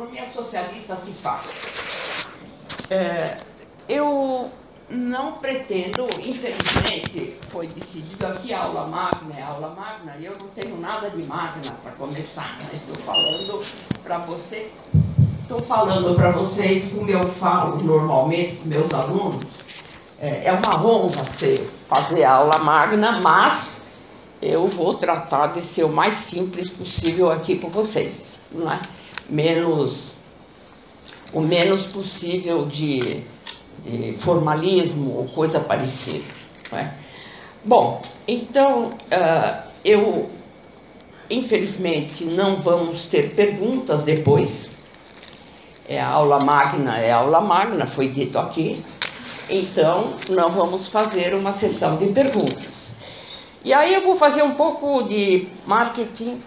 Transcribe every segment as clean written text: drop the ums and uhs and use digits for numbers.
economia socialista se faz. Eu não pretendo, infelizmente, foi decidido aqui a aula magna, e eu não tenho nada de magna para começar, né? Estou falando para vocês como eu falo normalmente com meus alunos. É uma honra fazer a aula magna, mas eu vou tratar de ser o mais simples possível aqui com vocês, não é? O menos possível de formalismo ou coisa parecida, não é? Bom, então, infelizmente, não vamos ter perguntas depois. A aula magna, foi dito aqui. Então, não vamos fazer uma sessão de perguntas. E aí eu vou fazer um pouco de marketing.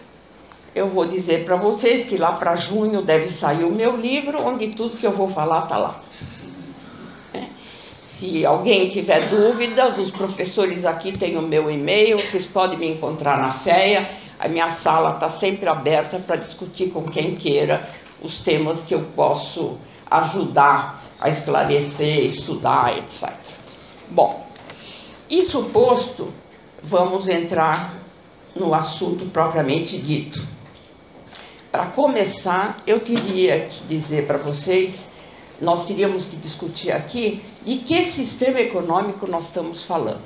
Eu vou dizer para vocês que lá para junho deve sair o meu livro, onde tudo que eu vou falar está lá. Se alguém tiver dúvidas, os professores aqui têm o meu e-mail, vocês podem me encontrar na FEA. A minha sala está sempre aberta para discutir com quem queira os temas que eu posso ajudar a esclarecer, estudar, etc. Bom, isso posto, vamos entrar no assunto propriamente dito. Para começar, eu teria que dizer para vocês, nós teríamos que discutir aqui de que sistema econômico nós estamos falando.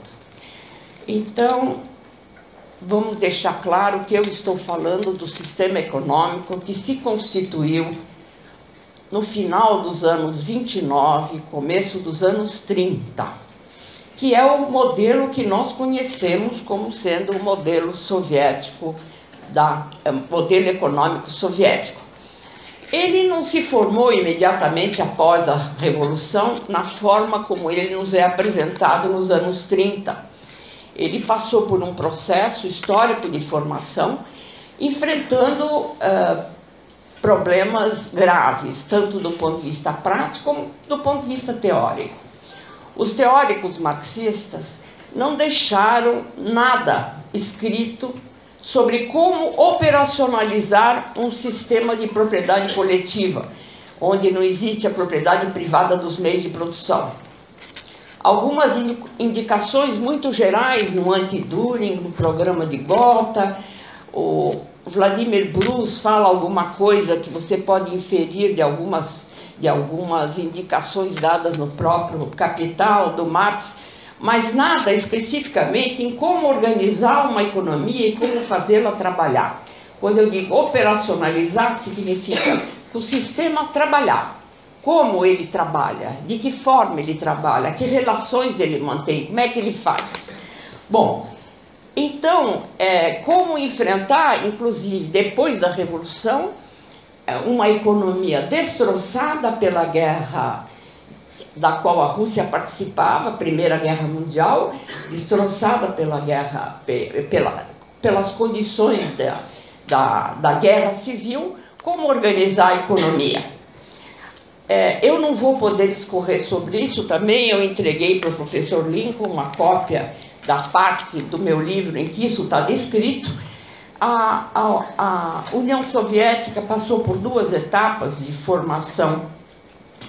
Então, vamos deixar claro que eu estou falando do sistema econômico que se constituiu no final dos anos 29, começo dos anos 30, que é o modelo que nós conhecemos como sendo o modelo soviético, modelo econômico soviético. Ele não se formou imediatamente após a Revolução na forma como ele nos é apresentado nos anos 30. Ele passou por um processo histórico de formação, enfrentando problemas graves, tanto do ponto de vista prático como do ponto de vista teórico. Os teóricos marxistas não deixaram nada escrito sobre como operacionalizar um sistema de propriedade coletiva, onde não existe a propriedade privada dos meios de produção. Algumas indicações muito gerais no Anti-Düring, no programa de Gotha, o Vladimir Bruce fala alguma coisa que você pode inferir de algumas indicações dadas no próprio Capital, do Marx, mas nada especificamente em como organizar uma economia e como fazê-la trabalhar. Quando eu digo operacionalizar, significa que o sistema trabalhar. Como ele trabalha, de que forma ele trabalha, que relações ele mantém, como é que ele faz. Bom, então, como enfrentar, inclusive depois da Revolução, uma economia destroçada pela guerra da qual a Rússia participava, a Primeira Guerra Mundial, destroçada pelas condições da guerra civil, como organizar a economia. Eu não vou poder discorrer sobre isso também, eu entreguei para o professor Lincoln uma cópia da parte do meu livro em que isso está descrito. A União Soviética passou por duas etapas de formação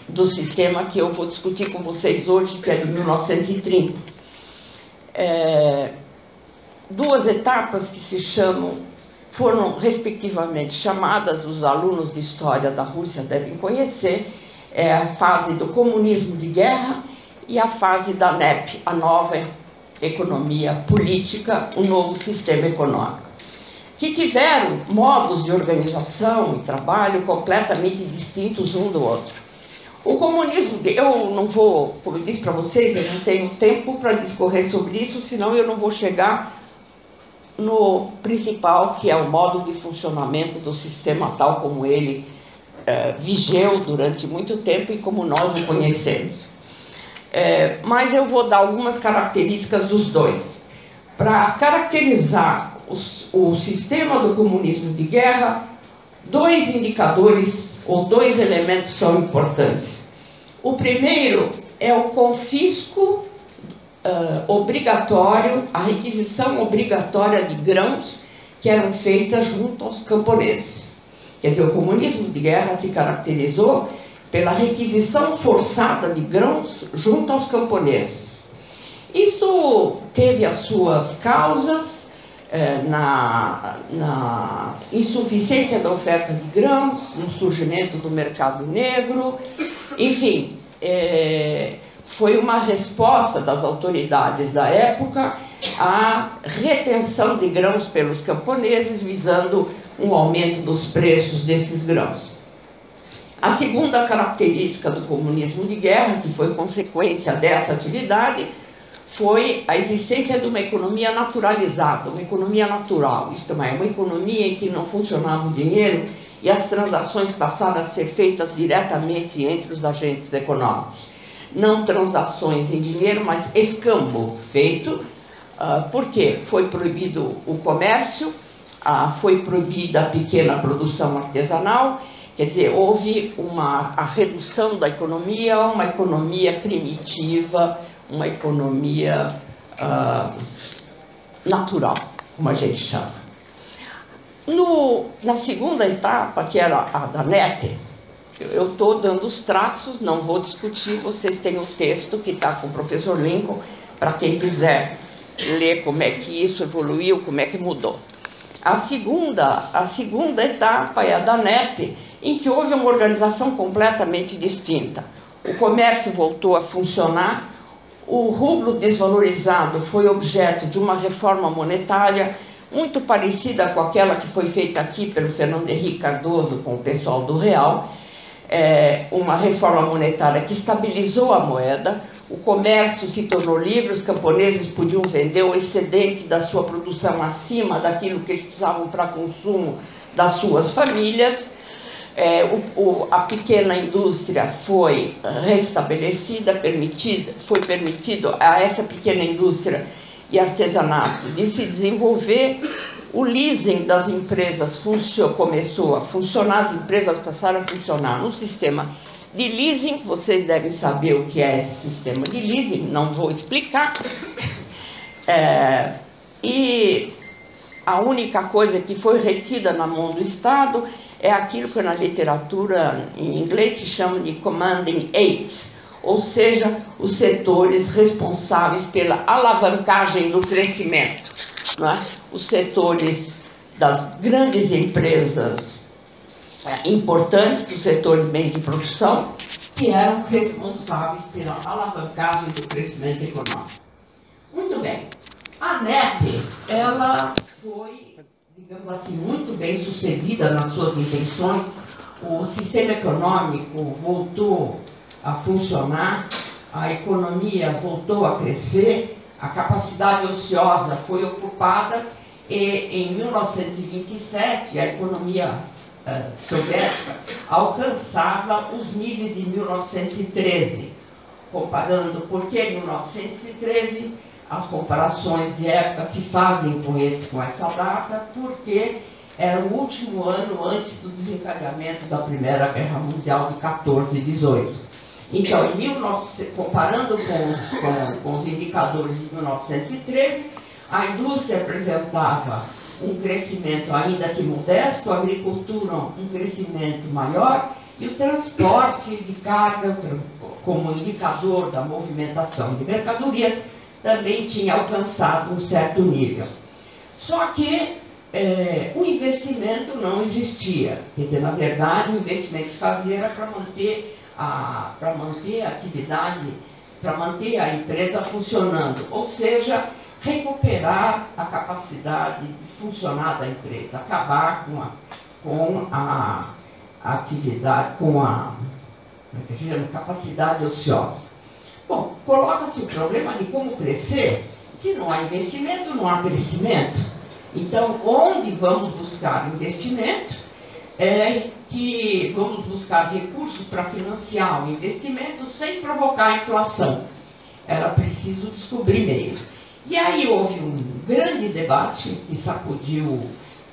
do sistema que eu vou discutir com vocês hoje, que é de 1930. Duas etapas que foram respectivamente chamadas, os alunos de história da Rússia devem conhecer, a fase do comunismo de guerra e a fase da NEP, a nova economia política, o novo sistema econômico, que tiveram modos de organização e trabalho completamente distintos um do outro. O comunismo, eu não vou, como eu disse para vocês, eu não tenho tempo para discorrer sobre isso, senão eu não vou chegar no principal, que é o modo de funcionamento do sistema tal como ele vigeu durante muito tempo e como nós o conhecemos. Mas eu vou dar algumas características dos dois. Para caracterizar o sistema do comunismo de guerra, dois indicadores ou dois elementos são importantes. O primeiro é o confisco obrigatório, a requisição obrigatória de grãos que eram feitas junto aos camponeses. Quer dizer, o comunismo de guerra se caracterizou pela requisição forçada de grãos junto aos camponeses. Isso teve as suas causas na insuficiência da oferta de grãos, no surgimento do mercado negro, enfim, foi uma resposta das autoridades da época à retenção de grãos pelos camponeses, visando um aumento dos preços desses grãos. A segunda característica do comunismo de guerra, que foi consequência dessa atividade, foi a existência de uma economia naturalizada, uma economia natural, isto é, uma economia em que não funcionava o dinheiro e as transações passaram a ser feitas diretamente entre os agentes econômicos. Não transações em dinheiro, mas escambo feito, porque foi proibido o comércio, foi proibida a pequena produção artesanal, quer dizer, houve a redução da economia a uma economia primitiva, uma economia natural, como a gente chama. Na segunda etapa, que era a da NEP, eu estou dando os traços, não vou discutir, vocês têm o texto que está com o professor Lincoln, para quem quiser ler como é que isso evoluiu, como é que mudou. A segunda etapa é a da NEP, em que houve uma organização completamente distinta. O comércio voltou a funcionar, o rublo desvalorizado foi objeto de uma reforma monetária muito parecida com aquela que foi feita aqui pelo Fernando Henrique Cardoso com o pessoal do Real, uma reforma monetária que estabilizou a moeda, o comércio se tornou livre, os camponeses podiam vender o excedente da sua produção acima daquilo que eles precisavam para consumo das suas famílias, a pequena indústria foi restabelecida, foi permitido a essa pequena indústria e artesanato de se desenvolver. O leasing das empresas começou a funcionar, as empresas passaram a funcionar no sistema de leasing. Vocês devem saber o que é esse sistema de leasing, não vou explicar. E a única coisa que foi retida na mão do Estado é aquilo que na literatura em inglês se chama de commanding aids, ou seja, os setores responsáveis pela alavancagem do crescimento, não é? Os setores das grandes empresas importantes do setor de bens de produção, que eram responsáveis pela alavancagem do crescimento econômico. Muito bem. A NEP, ela foi, digamos assim, muito bem sucedida nas suas intenções. O sistema econômico voltou a funcionar, a economia voltou a crescer, a capacidade ociosa foi ocupada e em 1927 a economia soviética alcançava os níveis de 1913. Comparando, porque em 1913 as comparações de época se fazem com essa data, porque era o último ano antes do desencadeamento da Primeira Guerra Mundial de 14 e 18. Então, comparando com os indicadores de 1913, a indústria apresentava um crescimento ainda que modesto, a agricultura um crescimento maior e o transporte de carga, como indicador da movimentação de mercadorias, também tinha alcançado um certo nível. Só que o investimento não existia. Quer dizer, na verdade, o investimento que se fazia era para manter a atividade, para manter a empresa funcionando, ou seja, recuperar a capacidade de funcionar da empresa, acabar com a atividade, com a capacidade ociosa. Bom, coloca-se o problema de como crescer. Se não há investimento, não há crescimento. Então, onde vamos buscar investimento? Que vamos buscar recursos para financiar o investimento sem provocar a inflação. Era preciso descobrir meios. E aí houve um grande debate que sacudiu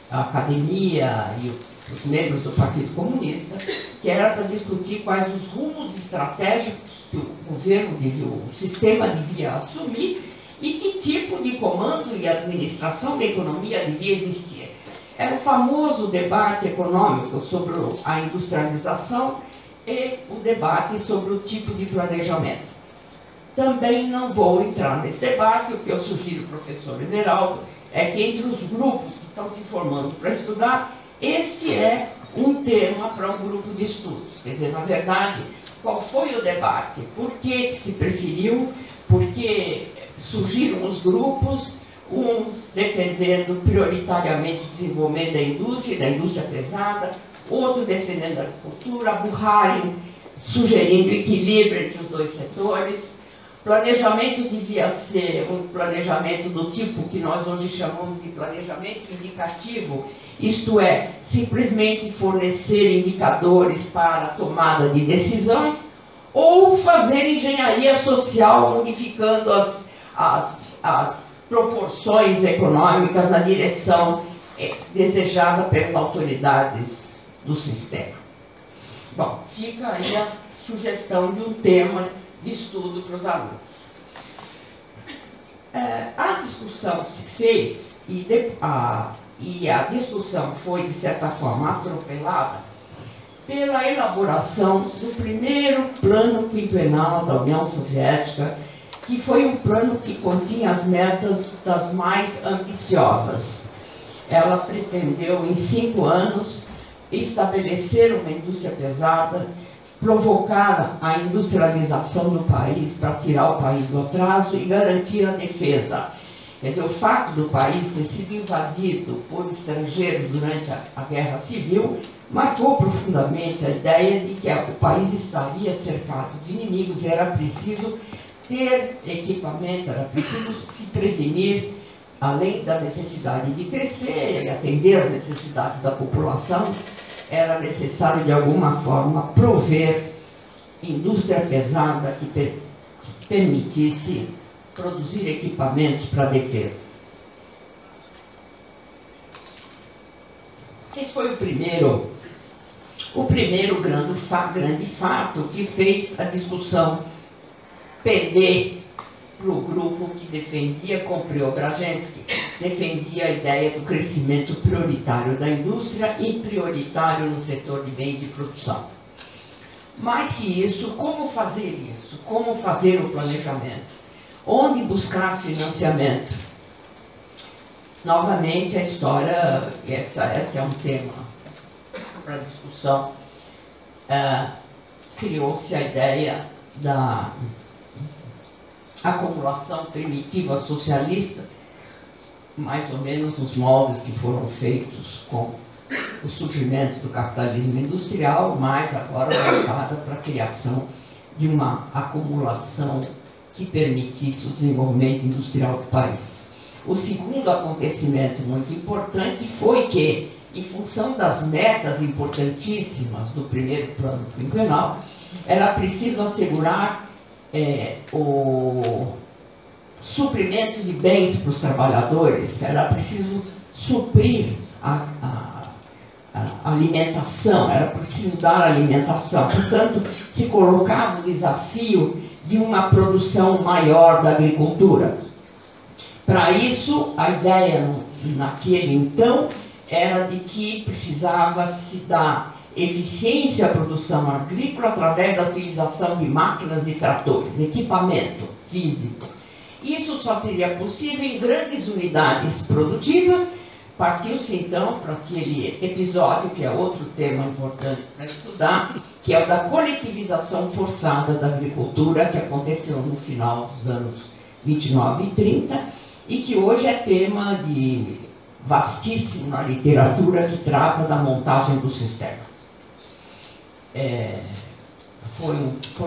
a academia e os membros do Partido Comunista, que era para discutir quais os rumos estratégicos que o governo o sistema devia assumir e que tipo de comando e administração da economia devia existir. Era o famoso debate econômico sobre a industrialização e o debate sobre o tipo de planejamento. Também não vou entrar nesse debate. O que eu sugiro, professor Everaldo, é que entre os grupos que estão se formando para estudar, este é um tema para um grupo de estudos. Quer dizer, na verdade, qual foi o debate? Por que se preferiu? Por que surgiram os grupos? Um defendendo prioritariamente o desenvolvimento da indústria pesada, outro defendendo a agricultura, a Buharin sugerindo equilíbrio entre os dois setores. Planejamento devia ser um planejamento do tipo que nós hoje chamamos de planejamento indicativo, isto é, simplesmente fornecer indicadores para a tomada de decisões, ou fazer engenharia social modificando as proporções econômicas na direção desejada pelas autoridades do sistema. Bom, fica aí a sugestão de um tema de estudo para os alunos. A discussão se fez e a discussão foi, de certa forma, atropelada pela elaboração do primeiro plano quinquenal da União Soviética, que foi um plano que continha as metas das mais ambiciosas. Ela pretendeu, em 5 anos, estabelecer uma indústria pesada, provocar a industrialização do país para tirar o país do atraso e garantir a defesa. Quer dizer, o fato do país ter sido invadido por estrangeiros durante a Guerra Civil marcou profundamente a ideia de que o país estaria cercado de inimigos e era preciso ter equipamento, era preciso se prevenir, além da necessidade de crescer e atender às necessidades da população, era necessário, de alguma forma, prover indústria pesada que permitisse produzir equipamentos para a defesa. Esse foi o primeiro grande fato que fez a discussão pender para o grupo que defendia, como Preobrazhensky, defendia a ideia do crescimento prioritário da indústria e prioritário no setor de bens de produção. Mais que isso, como fazer isso? Como fazer o planejamento? Onde buscar financiamento? Novamente, a história, esse é um tema para discussão, criou-se a ideia da acumulação primitiva socialista, mais ou menos nos moldes que foram feitos com o surgimento do capitalismo industrial, mas agora voltada para a criação de uma acumulação que permitisse o desenvolvimento industrial do país. O segundo acontecimento muito importante foi que, em função das metas importantíssimas do primeiro plano quinquenal, era preciso assegurar o suprimento de bens para os trabalhadores, era preciso suprir a alimentação, era preciso dar alimentação. Portanto, se colocava o desafio de uma produção maior da agricultura. Para isso, a ideia naquele então era de que precisava se dar eficiência à produção agrícola através da utilização de máquinas e tratores, equipamento físico. Isso só seria possível em grandes unidades produtivas. Partiu-se então para aquele episódio, que é outro tema importante para estudar, que é o da coletivização forçada da agricultura, que aconteceu no final dos anos 29 e 30, e que hoje é tema vastíssimo na literatura que trata da montagem do sistema. Foi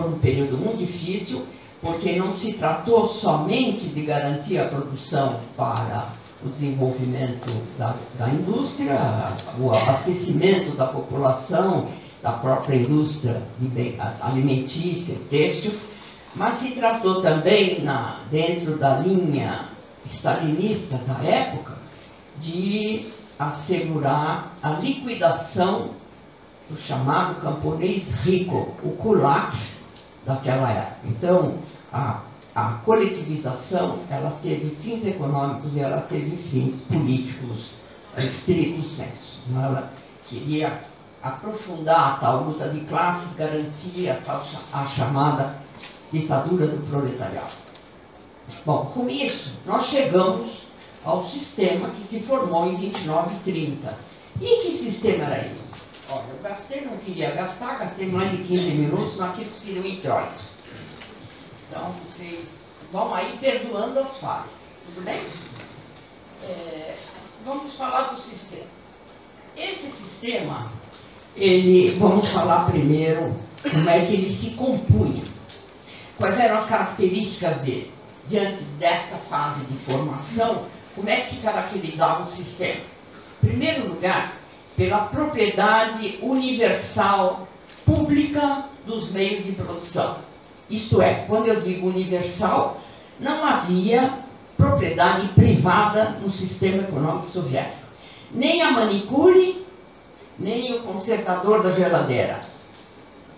um período muito difícil, porque não se tratou somente de garantir a produção para o desenvolvimento da indústria, o abastecimento da população, da própria indústria alimentícia, têxtil, mas se tratou também, dentro da linha stalinista da época, de assegurar a liquidação do chamado camponês rico, o kulak daquela época. Então, a coletivização, ela teve fins econômicos e ela teve fins políticos estrito senso. Ela queria aprofundar a tal luta de classes, garantir a chamada ditadura do proletariado. Bom, com isso, nós chegamos ao sistema que se formou em 29 e 30. E que sistema era esse? Olha, eu não queria gastar, gastei mais de 15 minutos naquilo que seria o introito. Então, vocês vão aí perdoando as falhas, tudo bem? Vamos falar do sistema. Esse sistema, vamos falar primeiro como é que ele se compunha. Quais eram as características dele? Diante dessa fase de formação, como é que se caracterizava o sistema? Em primeiro lugar, pela propriedade universal pública dos meios de produção. Isto é, quando eu digo universal, não havia propriedade privada no sistema econômico soviético. Nem a manicure, nem o consertador da geladeira.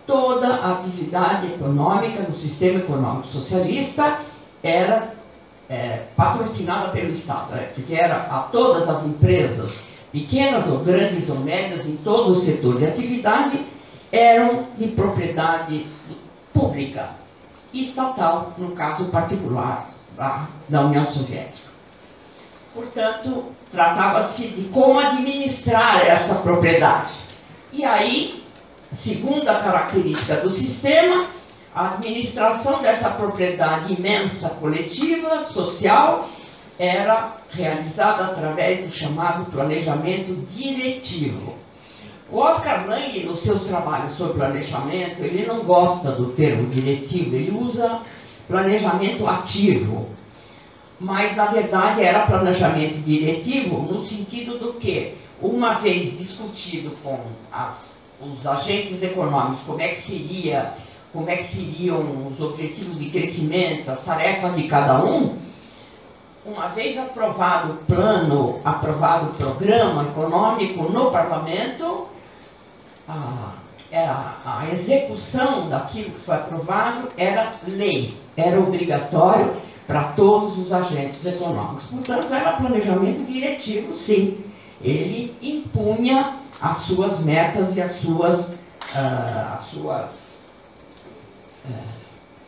Toda a atividade econômica no sistema econômico socialista era patrocinada pelo Estado, porque era a todas as empresas, pequenas ou grandes ou médias, em todo o setor de atividade, eram de propriedade pública, estatal, no caso particular da União Soviética. Portanto, tratava-se de como administrar essa propriedade. E aí, segundo a característica do sistema, a administração dessa propriedade imensa, coletiva, social, era realizada através do chamado planejamento diretivo. O Oscar Lange, nos seus trabalhos sobre planejamento, ele não gosta do termo diretivo, ele usa planejamento ativo. Mas, na verdade, era planejamento diretivo no sentido do que, uma vez discutido com os agentes econômicos como é que seriam os objetivos de crescimento, as tarefas de cada um, uma vez aprovado o plano, aprovado o programa econômico no parlamento, a execução daquilo que foi aprovado era lei, era obrigatório para todos os agentes econômicos. Portanto, era planejamento diretivo, sim. Ele impunha as suas metas e as suas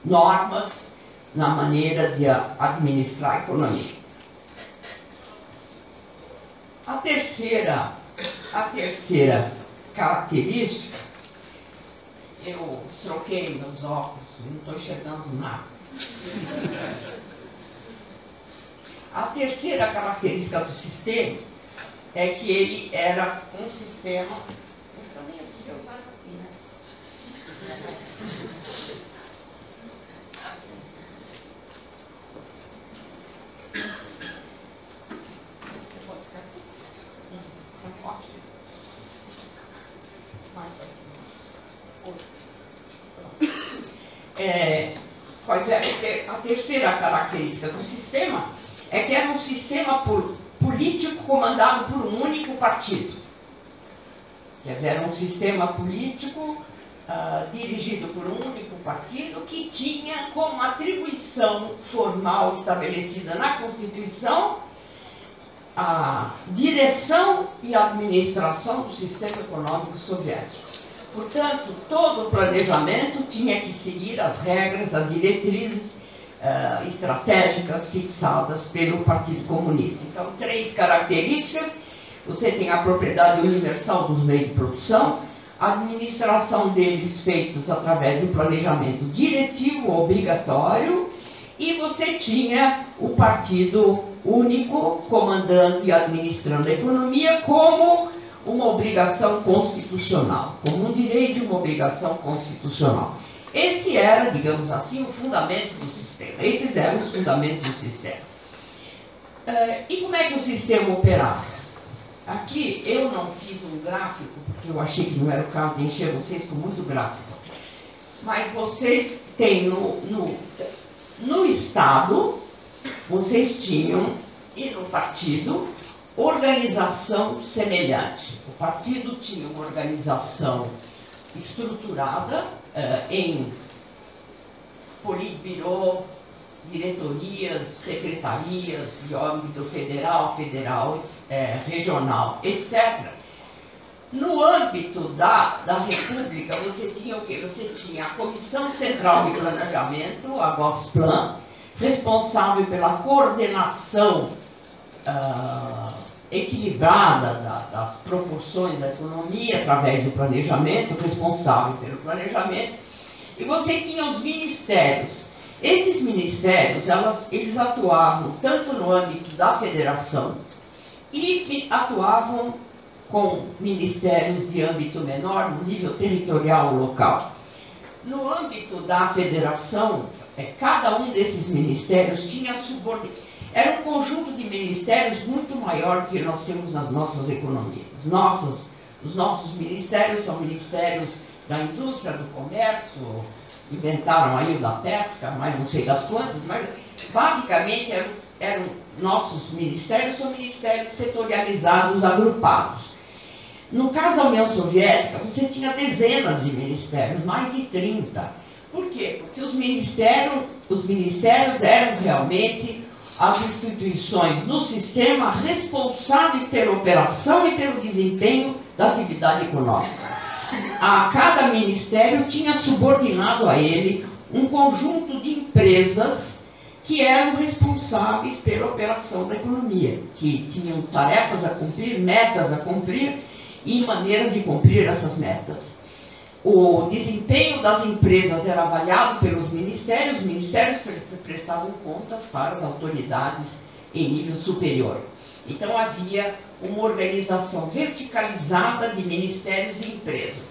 normas na maneira de administrar a economia. A terceira característica, eu troquei meus óculos, não estou enxergando nada. A terceira característica do sistema é que ele era um sistema... A terceira característica do sistema é que era um sistema político comandado por um único partido. Quer dizer, era um sistema político dirigido por um único partido que tinha como atribuição formal estabelecida na Constituição a direção e administração do sistema econômico soviético. Portanto, todo o planejamento tinha que seguir as regras, as diretrizes estratégicas fixadas pelo Partido Comunista. Então, três características: você tem a propriedade universal dos meios de produção, a administração deles feitas através do planejamento diretivo obrigatório, e você tinha o partido único comandando e administrando a economia como uma obrigação constitucional, como um direito e uma obrigação constitucional. Esse era, digamos assim, o fundamento do sistema. Esses eram os fundamentos do sistema. E como é que o sistema operava? Aqui eu não fiz um gráfico, porque eu achei que não era o caso de encher vocês com muito gráfico. Mas vocês têm no Estado, vocês tinham, e no partido, organização semelhante. O partido tinha uma organização estruturada em politburo, diretorias, secretarias de âmbito federal, regional, etc. No âmbito da República, você tinha o quê? Você tinha a Comissão Central de Planejamento, a GOSPLAN, responsável pela coordenação equilibrada das proporções da economia através do planejamento, responsável pelo planejamento, e você tinha os ministérios. Esses ministérios, eles atuavam tanto no âmbito da federação e atuavam com ministérios de âmbito menor, no nível territorial local. No âmbito da federação, cada um desses ministérios tinha subordinação. Era um conjunto de ministérios muito maior que nós temos nas nossas economias. Os nossos ministérios são ministérios da indústria, do comércio, inventaram aí o da pesca, mas não sei das quantas, mas basicamente eram nossos ministérios, são ministérios setorializados, agrupados. No caso da União Soviética, você tinha dezenas de ministérios, mais de 30. Por quê? Porque os ministérios eram realmente as instituições no sistema responsáveis pela operação e pelo desempenho da atividade econômica. Cada ministério tinha subordinado a ele um conjunto de empresas que eram responsáveis pela operação da economia, que tinham tarefas a cumprir, metas a cumprir e maneiras de cumprir essas metas. O desempenho das empresas era avaliado pelos ministérios, os ministérios prestavam contas para as autoridades em nível superior. Então havia uma organização verticalizada de ministérios e empresas.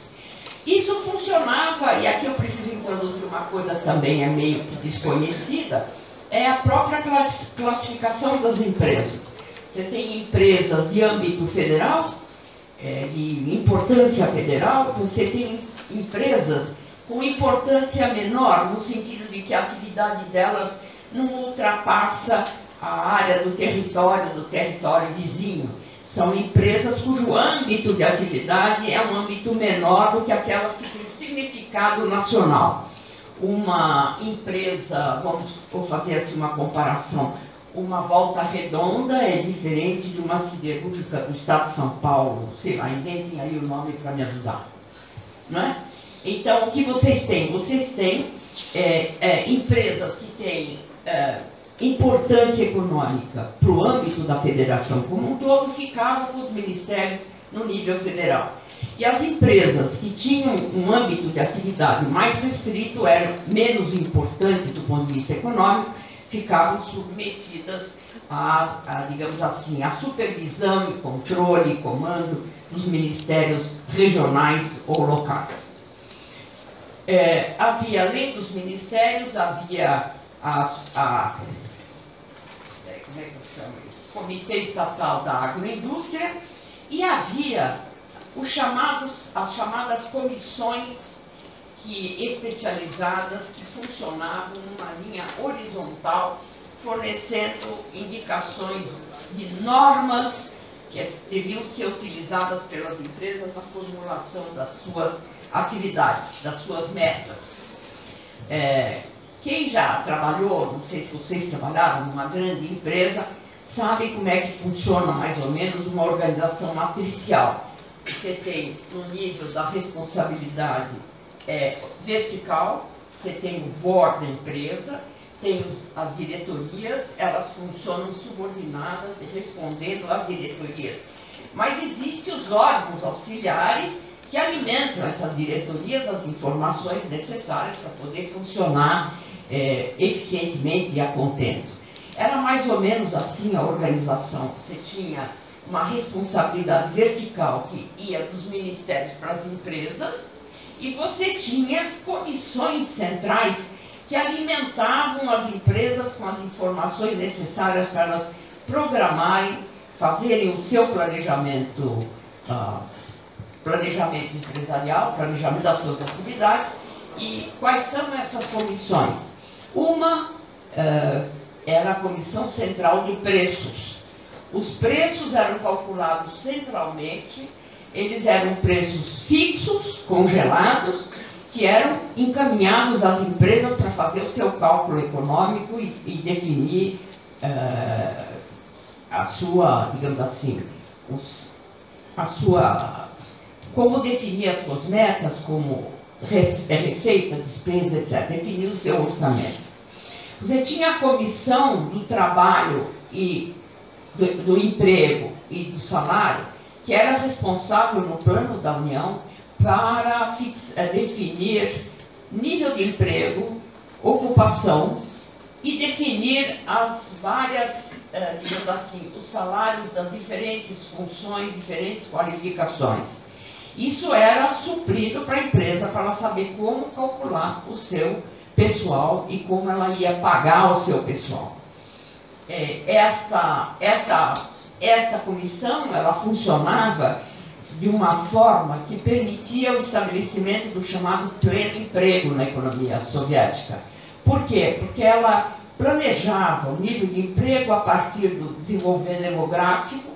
Isso funcionava, e aqui eu preciso introduzir uma coisa também meio que desconhecida, é a própria classificação das empresas. Você tem empresas de âmbito federal, de importância federal, você tem empresas com importância menor, no sentido de que a atividade delas não ultrapassa a área do território vizinho. São empresas cujo âmbito de atividade é um âmbito menor do que aquelas que têm significado nacional. Uma empresa, vou fazer assim uma comparação, uma Volta Redonda é diferente de uma siderúrgica do estado de São Paulo, sei lá, inventem aí o nome para me ajudar. Não é? Então, o que vocês têm? Vocês têm empresas que têm importância econômica para o âmbito da federação como um todo, ficavam com os ministérios no nível federal. E as empresas que tinham um âmbito de atividade mais restrito, eram menos importantes do ponto de vista econômico, ficavam submetidas digamos assim, a supervisão e controle e comando dos ministérios regionais ou locais. Havia, além dos ministérios, havia como é que eu chamo isso? Comitê Estatal da Agroindústria, e havia as chamadas comissões especializadas que funcionavam numa linha horizontal, fornecendo indicações de normas que deviam ser utilizadas pelas empresas na formulação das suas atividades, das suas metas. Quem já trabalhou, não sei se vocês trabalharam numa grande empresa, sabem como é que funciona mais ou menos uma organização matricial. Você tem no nível da responsabilidade vertical, você tem o board da empresa, tem as diretorias, elas funcionam subordinadas e respondendo às diretorias. Mas existem os órgãos auxiliares que alimentam essas diretorias das informações necessárias para poder funcionar eficientemente e a contento. Era mais ou menos assim a organização. Você tinha uma responsabilidade vertical que ia dos ministérios para as empresas e você tinha comissões centrais que alimentavam as empresas com as informações necessárias para elas programarem, fazerem o seu planejamento empresarial, planejamento das suas atividades. E quais são essas comissões? Uma era a Comissão Central de Preços. Os preços eram calculados centralmente, eles eram preços fixos, congelados, que eram encaminhados às empresas para fazer o seu cálculo econômico e definir a sua, digamos assim, como definir as suas metas, como receita, despesa, etc., definir o seu orçamento. Você tinha a comissão do trabalho e do emprego e do salário, que era responsável no plano da União para definir nível de emprego, ocupação e definir as várias, digamos assim, os salários das diferentes funções, diferentes qualificações. Isso era suprido para a empresa, para ela saber como calcular o seu pessoal e como ela ia pagar o seu pessoal. Esta comissão, ela funcionava de uma forma que permitia o estabelecimento do chamado pleno emprego na economia soviética. Por quê? Porque ela planejava o nível de emprego a partir do desenvolvimento demográfico,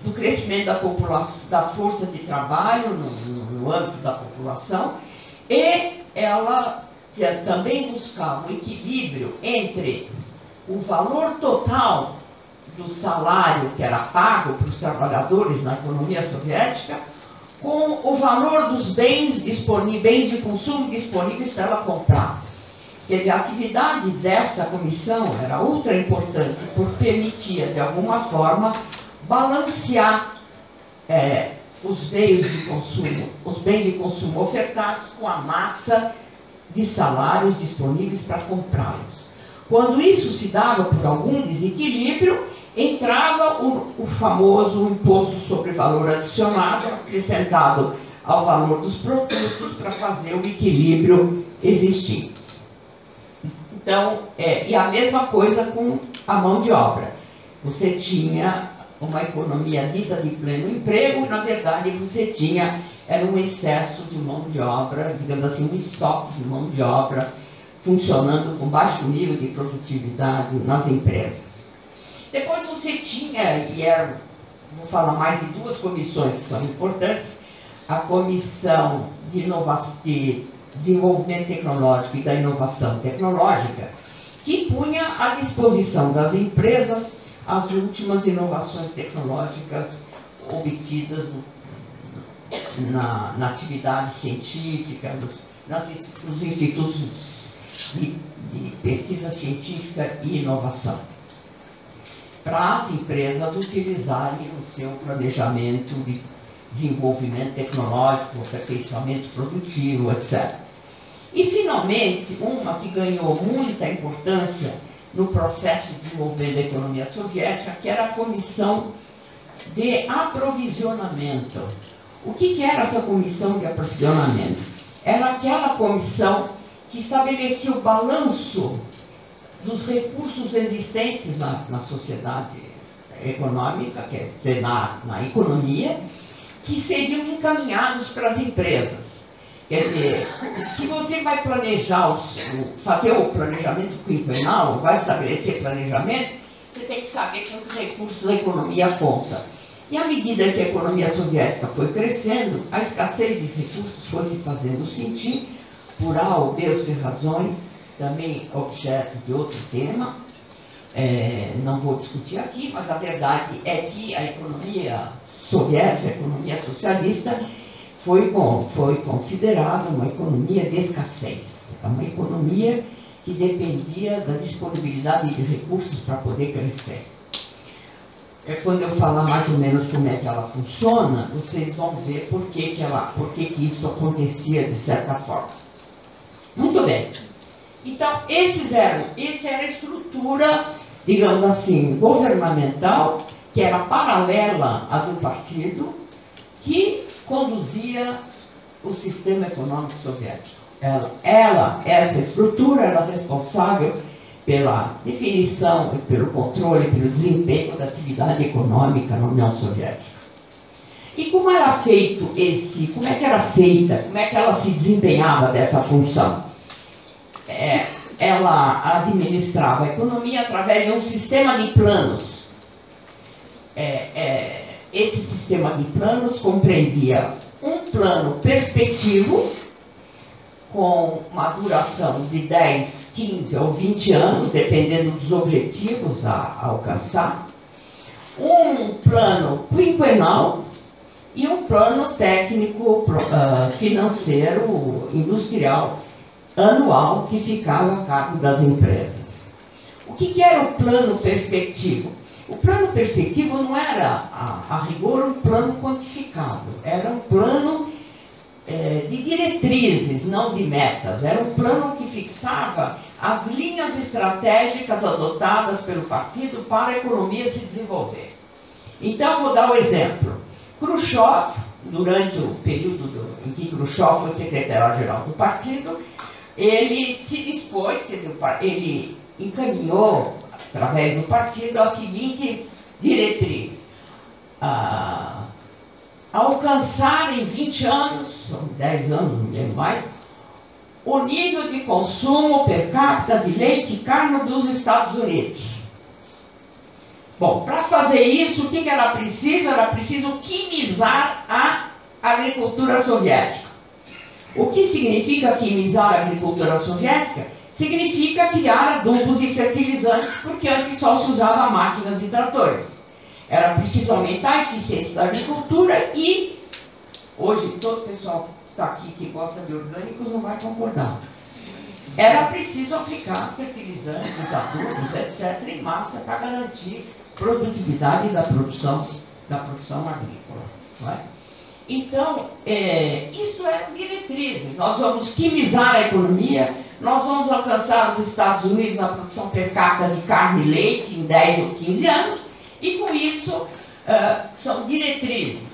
do crescimento da população, da força de trabalho no âmbito da população, e ela também buscava o equilíbrio entre o valor total do salário que era pago para os trabalhadores na economia soviética com o valor dos bens de consumo disponíveis para ela comprar. Quer dizer, a atividade desta comissão era ultra importante, porque permitia, de alguma forma, balancear os bens de consumo ofertados com a massa de salários disponíveis para comprá-los. Quando isso se dava por algum desequilíbrio, entrava o famoso imposto sobre valor adicionado, acrescentado ao valor dos produtos para fazer o equilíbrio existir. Então, e a mesma coisa com a mão de obra. Você tinha uma economia dita de pleno emprego, e na verdade você era um excesso de mão de obra, digamos assim, um estoque de mão de obra funcionando com baixo nível de produtividade nas empresas. Depois você tinha, vou falar mais de duas comissões que são importantes, a Comissão de Desenvolvimento Tecnológico e da Inovação Tecnológica, que punha à disposição das empresas as últimas inovações tecnológicas obtidas na atividade científica, nos institutos de pesquisa científica e inovação, para as empresas utilizarem o seu planejamento de desenvolvimento tecnológico, aperfeiçoamento produtivo, etc. E, finalmente, uma que ganhou muita importância no processo de desenvolvimento da economia soviética, que era a Comissão de Aprovisionamento. O que era essa Comissão de Aprovisionamento? Era aquela comissão que estabelecia o balanço dos recursos existentes na sociedade econômica, quer dizer, na economia, que seriam encaminhados para as empresas. Quer dizer, se você vai planejar, fazer o planejamento quinquenal, vai estabelecer planejamento, você tem que saber quantos recursos a economia conta. E à medida que a economia soviética foi crescendo, a escassez de recursos foi se fazendo sentir, por A ou B ou C razões, também objeto de outro tema, não vou discutir aqui, mas a verdade é que a economia soviética, a economia socialista, foi considerada uma economia de escassez, uma economia que dependia da disponibilidade de recursos para poder crescer. Quando eu falar mais ou menos como é que ela funciona, vocês vão ver por que isso acontecia de certa forma. Muito bem. Então, essa era a estrutura, digamos assim, governamental, que era paralela à do partido, que conduzia o sistema econômico soviético. Essa estrutura era responsável pela definição, pelo controle, pelo desempenho da atividade econômica na União Soviética. E como era feito como é que era feita, como é que ela se desempenhava dessa função? Ela administrava a economia através de um sistema de planos. Esse sistema de planos compreendia um plano perspectivo, com uma duração de 10, 15 ou 20 anos, dependendo dos objetivos a alcançar, um plano quinquenal e um plano técnico financeiro industrial anual que ficava a cargo das empresas. O que era o plano perspectivo? O plano perspectivo não era, a rigor, um plano quantificado, era um plano de diretrizes, não de metas. Era um plano que fixava as linhas estratégicas adotadas pelo partido para a economia se desenvolver. Então, vou dar um exemplo. Khrushchev, durante o período em que Khrushchev foi secretário-geral do partido, ele se dispôs, quer dizer, ele encaminhou, através do partido, a seguinte diretriz: alcançar em 20 anos, 10 anos, não lembro mais, o nível de consumo per capita de leite e carne dos Estados Unidos. Bom, para fazer isso, o que era preciso? Era preciso quimizar a agricultura soviética. O que significa quimizar a agricultura soviética? Significa criar adubos e fertilizantes, porque antes só se usava máquinas e tratores. Era preciso aumentar a eficiência da agricultura e, hoje, todo o pessoal que está aqui que gosta de orgânicos não vai concordar. Era preciso aplicar fertilizantes, adubos, etc., em massa para garantir produtividade da produção agrícola. Não é? Então, isso é diretrizes. Nós vamos quimizar a economia, nós vamos alcançar os Estados Unidos na produção per capita de carne e leite em 10 ou 15 anos, e com isso são diretrizes.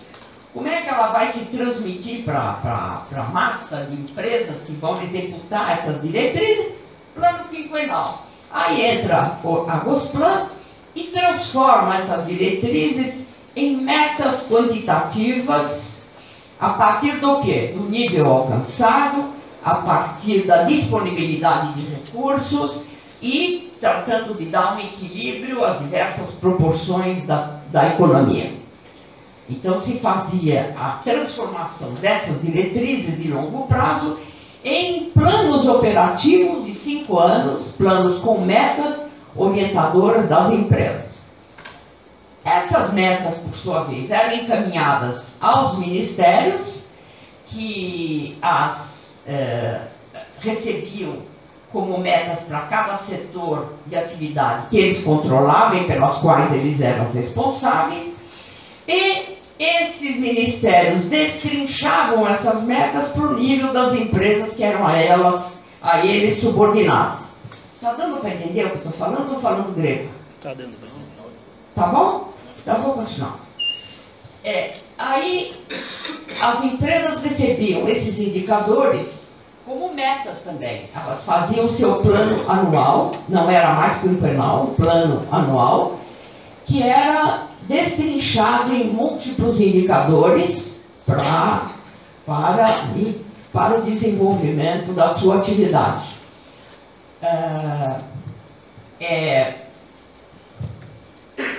Como é que ela vai se transmitir para a massa de empresas que vão executar essas diretrizes? Plano quinquenal. Aí entra a Gosplan e transforma essas diretrizes em metas quantitativas a partir do quê? Do nível alcançado, a partir da disponibilidade de recursos e tratando de dar um equilíbrio às diversas proporções da economia. Então se fazia a transformação dessas diretrizes de longo prazo em planos operativos de 5 anos, planos com metas orientadoras das empresas. Essas metas, por sua vez, eram encaminhadas aos ministérios, que as recebiam como metas para cada setor de atividade que eles controlavam e pelas quais eles eram responsáveis, e esses ministérios destrinchavam essas metas para o nível das empresas que eram a eles subordinadas. Está dando para entender o que eu estou falando ou estou falando grego? Está dando para entender. Tá bom? Então vou continuar. Aí as empresas recebiam esses indicadores como metas também. Elas faziam o seu plano anual, não era mais quinquenal, um plano anual, que era destrinchado em múltiplos indicadores para o desenvolvimento da sua atividade.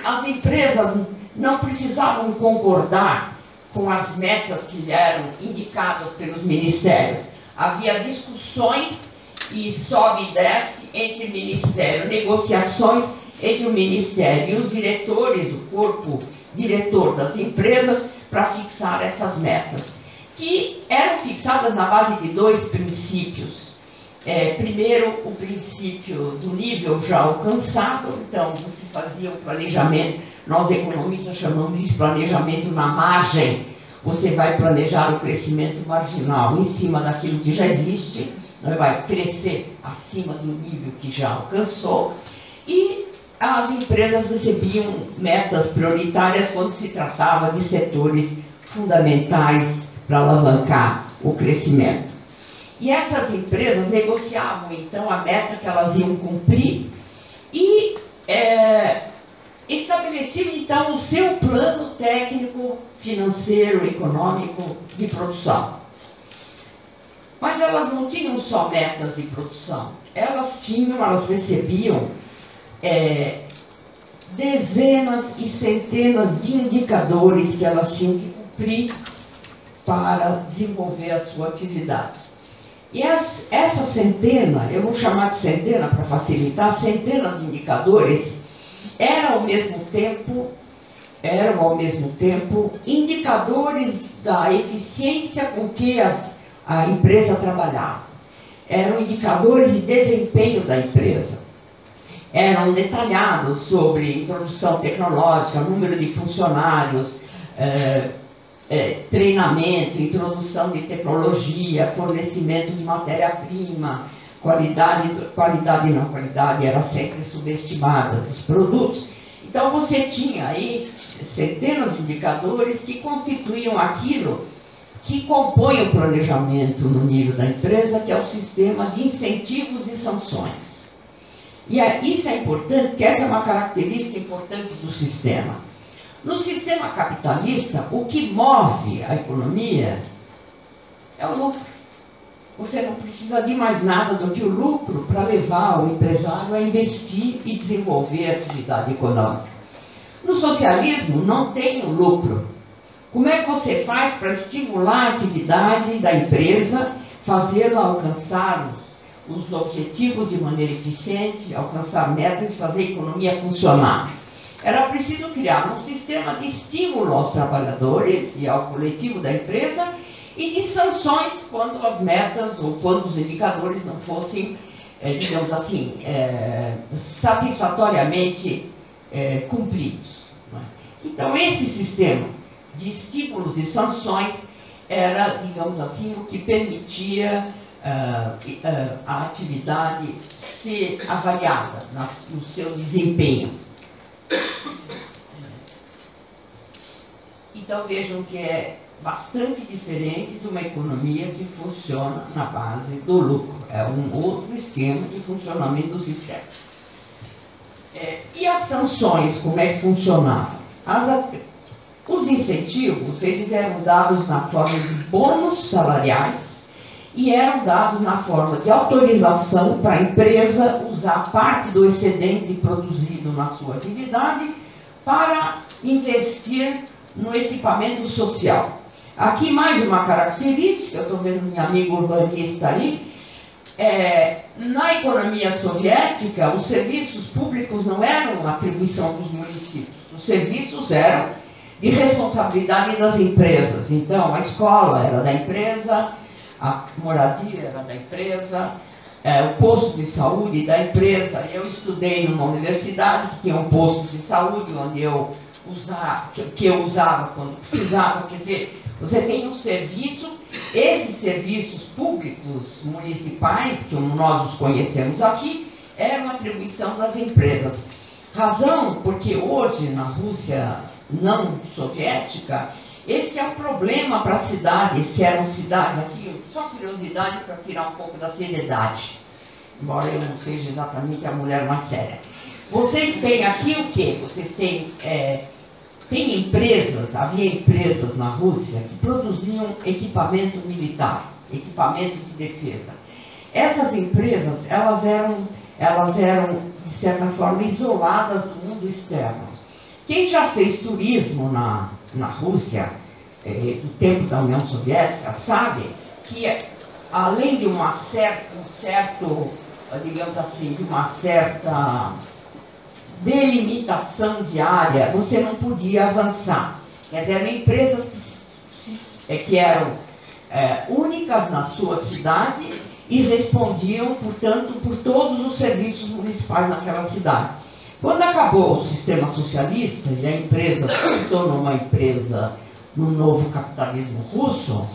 As empresas não precisavam concordar com as metas que eram indicadas pelos ministérios. Havia discussões e sobe e desce entre o ministério, negociações entre o ministério e os diretores, o corpo diretor das empresas, para fixar essas metas, que eram fixadas na base de 2 princípios. Primeiro, o princípio do nível já alcançado. Então, você fazia um planejamento, nós economistas chamamos isso de planejamento na margem. Você vai planejar o crescimento marginal em cima daquilo que já existe, vai crescer acima do nível que já alcançou, e as empresas recebiam metas prioritárias quando se tratava de setores fundamentais para alavancar o crescimento. E essas empresas negociavam, então, a meta que elas iam cumprir e estabeleciam, então, o seu plano técnico, financeiro, econômico de produção. Mas elas não tinham só metas de produção. Elas recebiam dezenas e centenas de indicadores que elas tinham que cumprir para desenvolver a sua atividade. E essa centena, eu vou chamar de centena para facilitar, centena de indicadores, eram ao mesmo tempo indicadores da eficiência com que a empresa trabalhava. Eram indicadores de desempenho da empresa. Eram detalhados sobre introdução tecnológica, número de funcionários, treinamento, introdução de tecnologia, fornecimento de matéria-prima, qualidade era sempre subestimada dos produtos. Então você tinha aí centenas de indicadores que constituíam aquilo que compõe o planejamento no nível da empresa, que é o sistema de incentivos e sanções. E isso é importante, porque essa é uma característica importante do sistema. No sistema capitalista, o que move a economia é o lucro. Você não precisa de mais nada do que o lucro para levar o empresário a investir e desenvolver a atividade econômica. No socialismo, não tem o lucro. Como é que você faz para estimular a atividade da empresa, fazê-la alcançar os objetivos de maneira eficiente, alcançar metas e fazer a economia funcionar? Era preciso criar um sistema de estímulo aos trabalhadores e ao coletivo da empresa e de sanções quando as metas ou quando os indicadores não fossem, digamos assim, satisfatoriamente cumpridos. Então, esse sistema de estímulos e sanções era, digamos assim, o que permitia a atividade ser avaliada no seu desempenho. Então vejam que é bastante diferente de uma economia que funciona na base do lucro. É um outro esquema de funcionamento do sistema. E as sanções, como é que funcionavam? Os incentivos, eles eram dados na forma de bônus salariais e eram dados na forma de autorização para a empresa usar parte do excedente produzido na sua atividade para investir no equipamento social. Aqui mais uma característica, eu estou vendo minha amiga urbanista aí, na economia soviética, os serviços públicos não eram atribuição dos municípios, os serviços eram de responsabilidade das empresas. Então, a escola era da empresa, a moradia era da empresa, o posto de saúde da empresa. Eu estudei numa universidade que tinha um posto de saúde onde eu usava quando precisava. Quer dizer, você tem um serviço, esses serviços públicos municipais, que nós os conhecemos aqui, eram atribuição das empresas. Razão porque hoje, na Rússia não soviética, esse é um problema para as cidades, que eram cidades aqui, só curiosidade para tirar um pouco da seriedade, embora eu não seja exatamente a mulher mais séria. Vocês têm aqui o quê? Vocês têm empresas, havia empresas na Rússia que produziam equipamento militar, equipamento de defesa. Essas empresas, elas eram de certa forma, isoladas do mundo externo. Quem já fez turismo na Rússia, do tempo da União Soviética, sabe que, além de digamos assim, de uma certa delimitação de área, você não podia avançar. Eram empresas que eram únicas na sua cidade e respondiam, portanto, por todos os serviços municipais naquela cidade. Quando acabou o sistema socialista e a empresa se tornou uma empresa no novo capitalismo russo,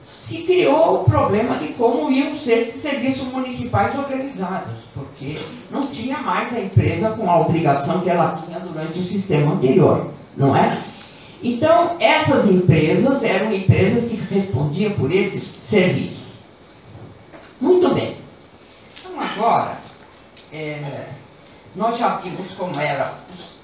se criou o problema de como iam ser esses serviços municipais organizados, porque não tinha mais a empresa com a obrigação que ela tinha durante o sistema anterior, não é? Então, essas empresas eram empresas que respondiam por esses serviços. Muito bem. Então, agora, nós já vimos como era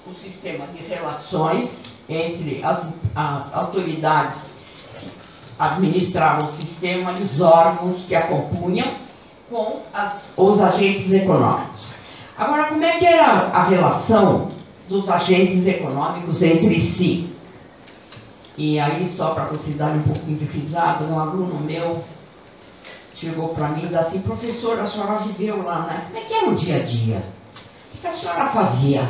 o sistema de relações entre as autoridades que administravam o sistema e os órgãos que a compunham com os agentes econômicos. Agora, como é que era a relação dos agentes econômicos entre si? E aí, só para vocês darem um pouquinho de risada, um aluno meu chegou para mim e disse assim: professora, a senhora viveu lá, né? Como é que era o dia a dia? O que a senhora fazia?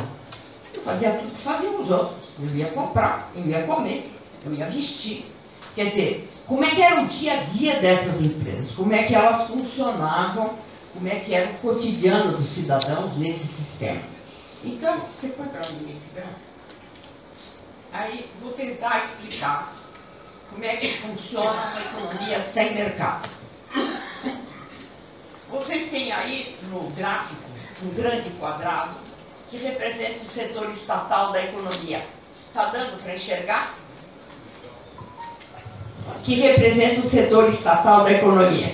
Eu fazia tudo que faziam os outros. Eu ia comprar, eu ia comer, eu ia vestir. Quer dizer, como é que era o dia a dia dessas empresas? Como é que elas funcionavam? Como é que era o cotidiano dos cidadãos nesse sistema? Então, você põe para mim esse gráfico? Aí vou tentar explicar como é que funciona uma economia sem mercado. Vocês têm aí no gráfico um grande quadrado que representa o setor estatal da economia. Está dando para enxergar? Que representa o setor estatal da economia.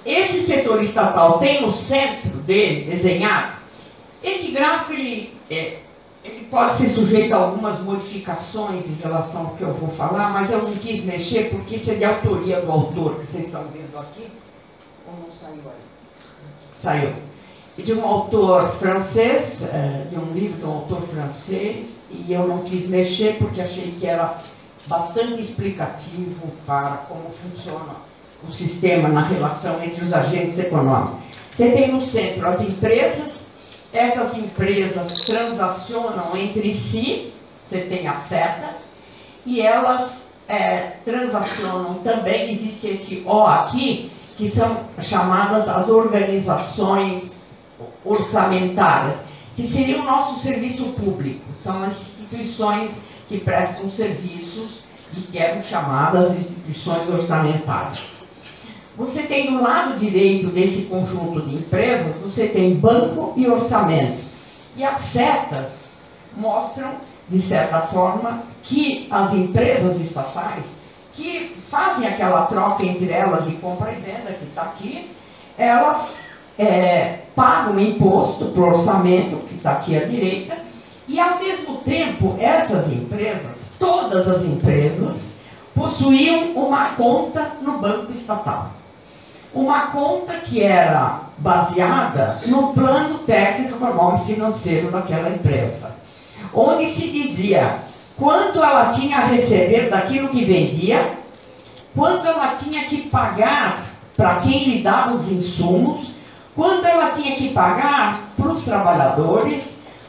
Esse setor estatal tem no centro dele, desenhado, esse gráfico ele pode ser sujeito a algumas modificações em relação ao que eu vou falar, mas eu não quis mexer porque isso é de autoria do autor que vocês estão vendo aqui. Ou não saiu aí? Saiu. E de um autor francês, de um livro de um autor francês, e eu não quis mexer porque achei que era bastante explicativo para como funciona o sistema na relação entre os agentes econômicos. Você tem no centro as empresas, essas empresas transacionam entre si, você tem as setas, e elas transacionam também, existe esse O aqui, que são chamadas as organizações orçamentárias, que seria o nosso serviço público, são as instituições que prestam serviços e que eram chamadas instituições orçamentárias. Você tem do lado direito desse conjunto de empresas, você tem banco e orçamento. E as setas mostram, de certa forma, que as empresas estatais, que fazem aquela troca entre elas de compra e venda, que está aqui, elas pagam imposto para o orçamento, que está aqui à direita, e ao mesmo tempo, essas empresas, todas as empresas, possuíam uma conta no banco estatal. Uma conta que era baseada no plano técnico econômico financeiro daquela empresa, onde se dizia quanto ela tinha a receber daquilo que vendia, quanto ela tinha que pagar para quem lhe dava os insumos, quanto ela tinha que pagar para os trabalhadores,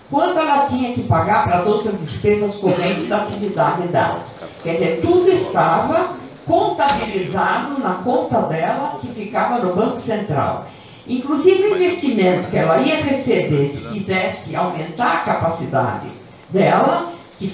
quanto ela tinha que pagar para as outras despesas correntes da atividade dela. Quer dizer, tudo estava contabilizado na conta dela, que ficava no Banco Central. Inclusive o investimento que ela ia receber, se quisesse aumentar a capacidade dela, que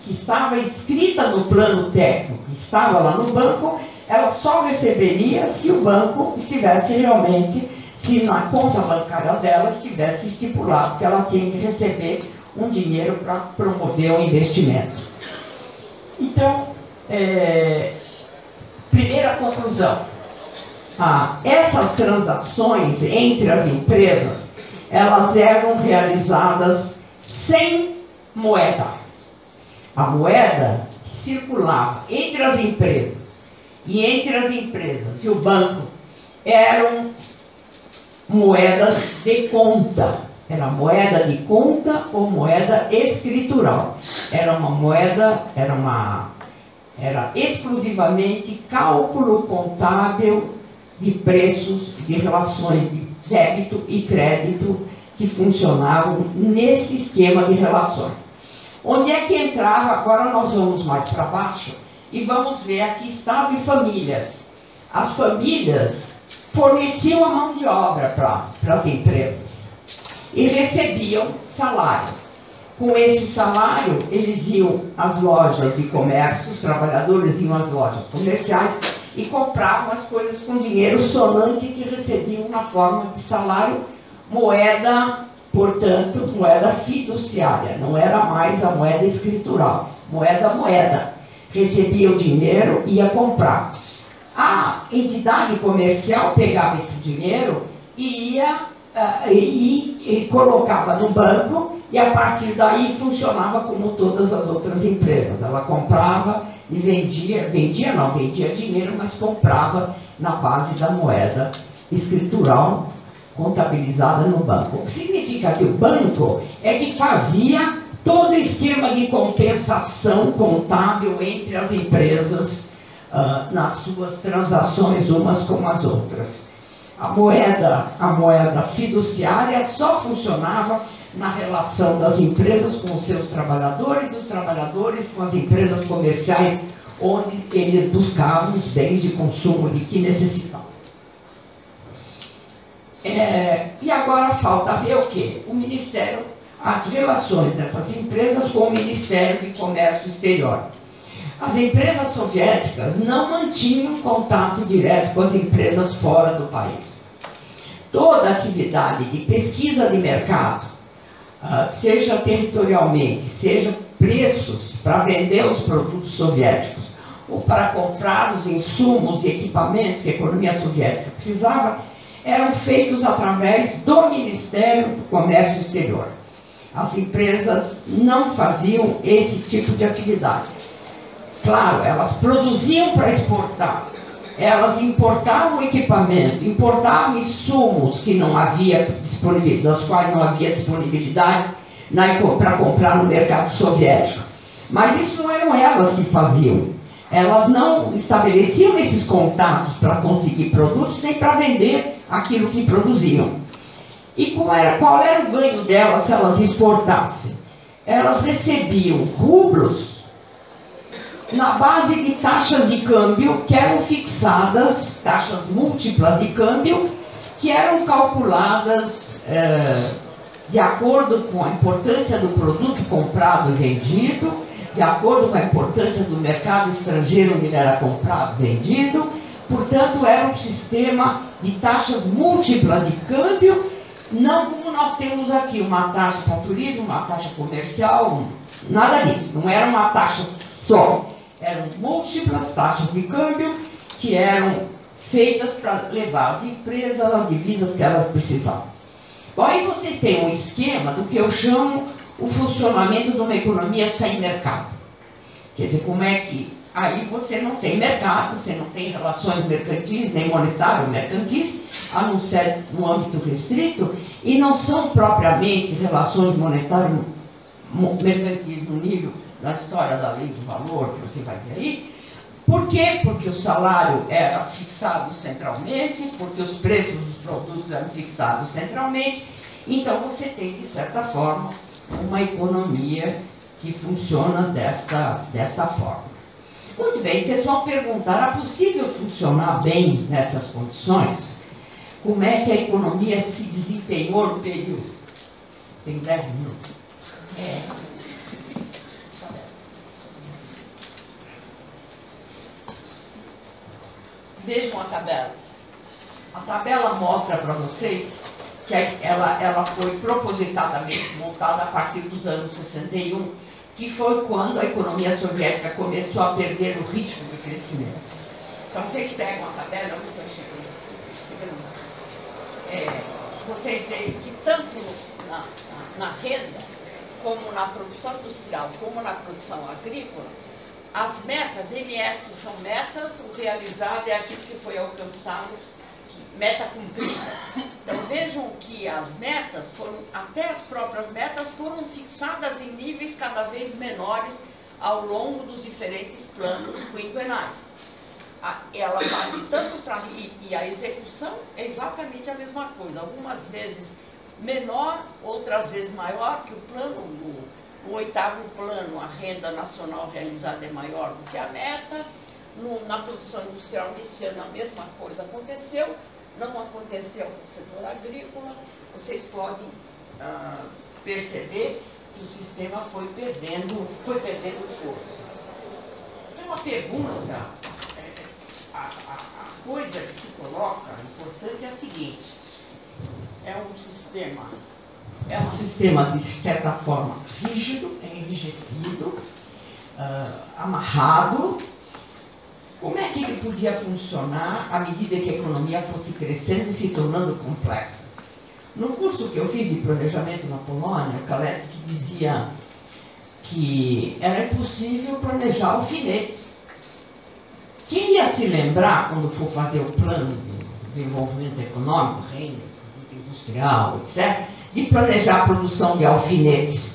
estava escrita no plano técnico, que estava lá no banco, ela só receberia se o banco estivesse realmente, se na conta bancária dela estivesse estipulado que ela tinha que receber um dinheiro para promover o investimento. Então, primeira conclusão, essas transações entre as empresas, elas eram realizadas sem moeda. A moeda que circulava entre as empresas e o banco eram moedas de conta. Era moeda de conta ou moeda escritural. Era exclusivamente cálculo contábil de preços, de relações de débito e crédito que funcionavam nesse esquema de relações. Onde é que entrava? Agora nós vamos mais para baixo e vamos ver aqui Estado e famílias. As famílias forneciam a mão de obra para as empresas e recebiam salário. Com esse salário, eles iam às lojas de comércio, os trabalhadores iam às lojas comerciais e compravam as coisas com dinheiro sonante que recebiam na forma de salário, moeda, portanto, moeda fiduciária, não era mais a moeda escritural, moeda. Recebia o dinheiro e ia comprar. A entidade comercial pegava esse dinheiro e colocava no banco, e a partir daí funcionava como todas as outras empresas. Ela comprava e vendia dinheiro, mas comprava na base da moeda escritural contabilizada no banco. O que significa que o banco é que fazia todo o esquema de compensação contábil entre as empresas nas suas transações umas com as outras. A moeda fiduciária só funcionava na relação das empresas com os seus trabalhadores, dos trabalhadores com as empresas comerciais, onde eles buscavam os bens de consumo de que necessitavam. E agora falta ver o quê? O Ministério, as relações dessas empresas com o Ministério de Comércio Exterior. As empresas soviéticas não mantinham contato direto com as empresas fora do país. Toda atividade de pesquisa de mercado, seja territorialmente, seja preços para vender os produtos soviéticos, ou para comprar os insumos e equipamentos que a economia soviética precisava, eram feitos através do Ministério do Comércio Exterior. As empresas não faziam esse tipo de atividade. Claro, elas produziam para exportar, elas importavam equipamento, importavam insumos que não havia disponibilidade, das quais não havia disponibilidade para comprar no mercado soviético. Mas isso não eram elas que faziam. Elas não estabeleciam esses contatos para conseguir produtos nem para vender aquilo que produziam. E qual era o ganho delas se elas exportassem? Elas recebiam rublos na base de taxas de câmbio que eram fixadas, taxas múltiplas de câmbio, que eram calculadas de acordo com a importância do produto comprado e vendido, de acordo com a importância do mercado estrangeiro onde ele era comprado e vendido. Portanto, era um sistema de taxas múltiplas de câmbio, não como nós temos aqui, uma taxa para turismo, uma taxa comercial, nada disso. Não era uma taxa só. Eram múltiplas taxas de câmbio que eram feitas para levar as empresas as divisas que elas precisavam. Bom, aí vocês têm um esquema do que eu chamo o funcionamento de uma economia sem mercado. Quer dizer, como é que aí você não tem mercado, você não tem relações mercantis, nem monetário-mercantis, a não ser no âmbito restrito, e não são propriamente relações monetário-mercantis no nível da história da lei do valor, que você vai ver aí. Por quê? Porque o salário era fixado centralmente, porque os preços dos produtos eram fixados centralmente. Então você tem, de certa forma, uma economia que funciona desta forma. Muito bem, vocês vão perguntar, é possível funcionar bem nessas condições? Como é que a economia se desempenhou no período? Tem 10 minutos. Vejam a tabela. A tabela mostra para vocês que ela foi propositadamente montada a partir dos anos 61, que foi quando a economia soviética começou a perder o ritmo de crescimento. Então vocês pegam a tabela, eu estou chegando. Vocês veem que tanto na renda, como na produção industrial, como na produção agrícola, as metas, MS são metas, o realizado é aquilo que foi alcançado, meta cumprida. Então vejam que as metas até as próprias metas foram fixadas em níveis cada vez menores ao longo dos diferentes planos quinquenais. Ela vale tanto para... E a execução é exatamente a mesma coisa, algumas vezes menor, outras vezes maior, que o plano... No 8º plano, a renda nacional realizada é maior do que a meta. Na produção industrial, nesse ano, a mesma coisa aconteceu. Não aconteceu no setor agrícola. Vocês podem perceber que o sistema foi perdendo força. Tem uma pergunta, a coisa que se coloca, importante, é a seguinte. É um sistema de certa forma rígido, enrijecido, amarrado. Como é que ele podia funcionar à medida que a economia fosse crescendo e se tornando complexa? No curso que eu fiz de planejamento na Polônia, o Kalecki dizia que era impossível planejar alfinetes. Quem ia se lembrar, quando for fazer o plano de desenvolvimento econômico, renda, industrial, etc., de planejar a produção de alfinetes?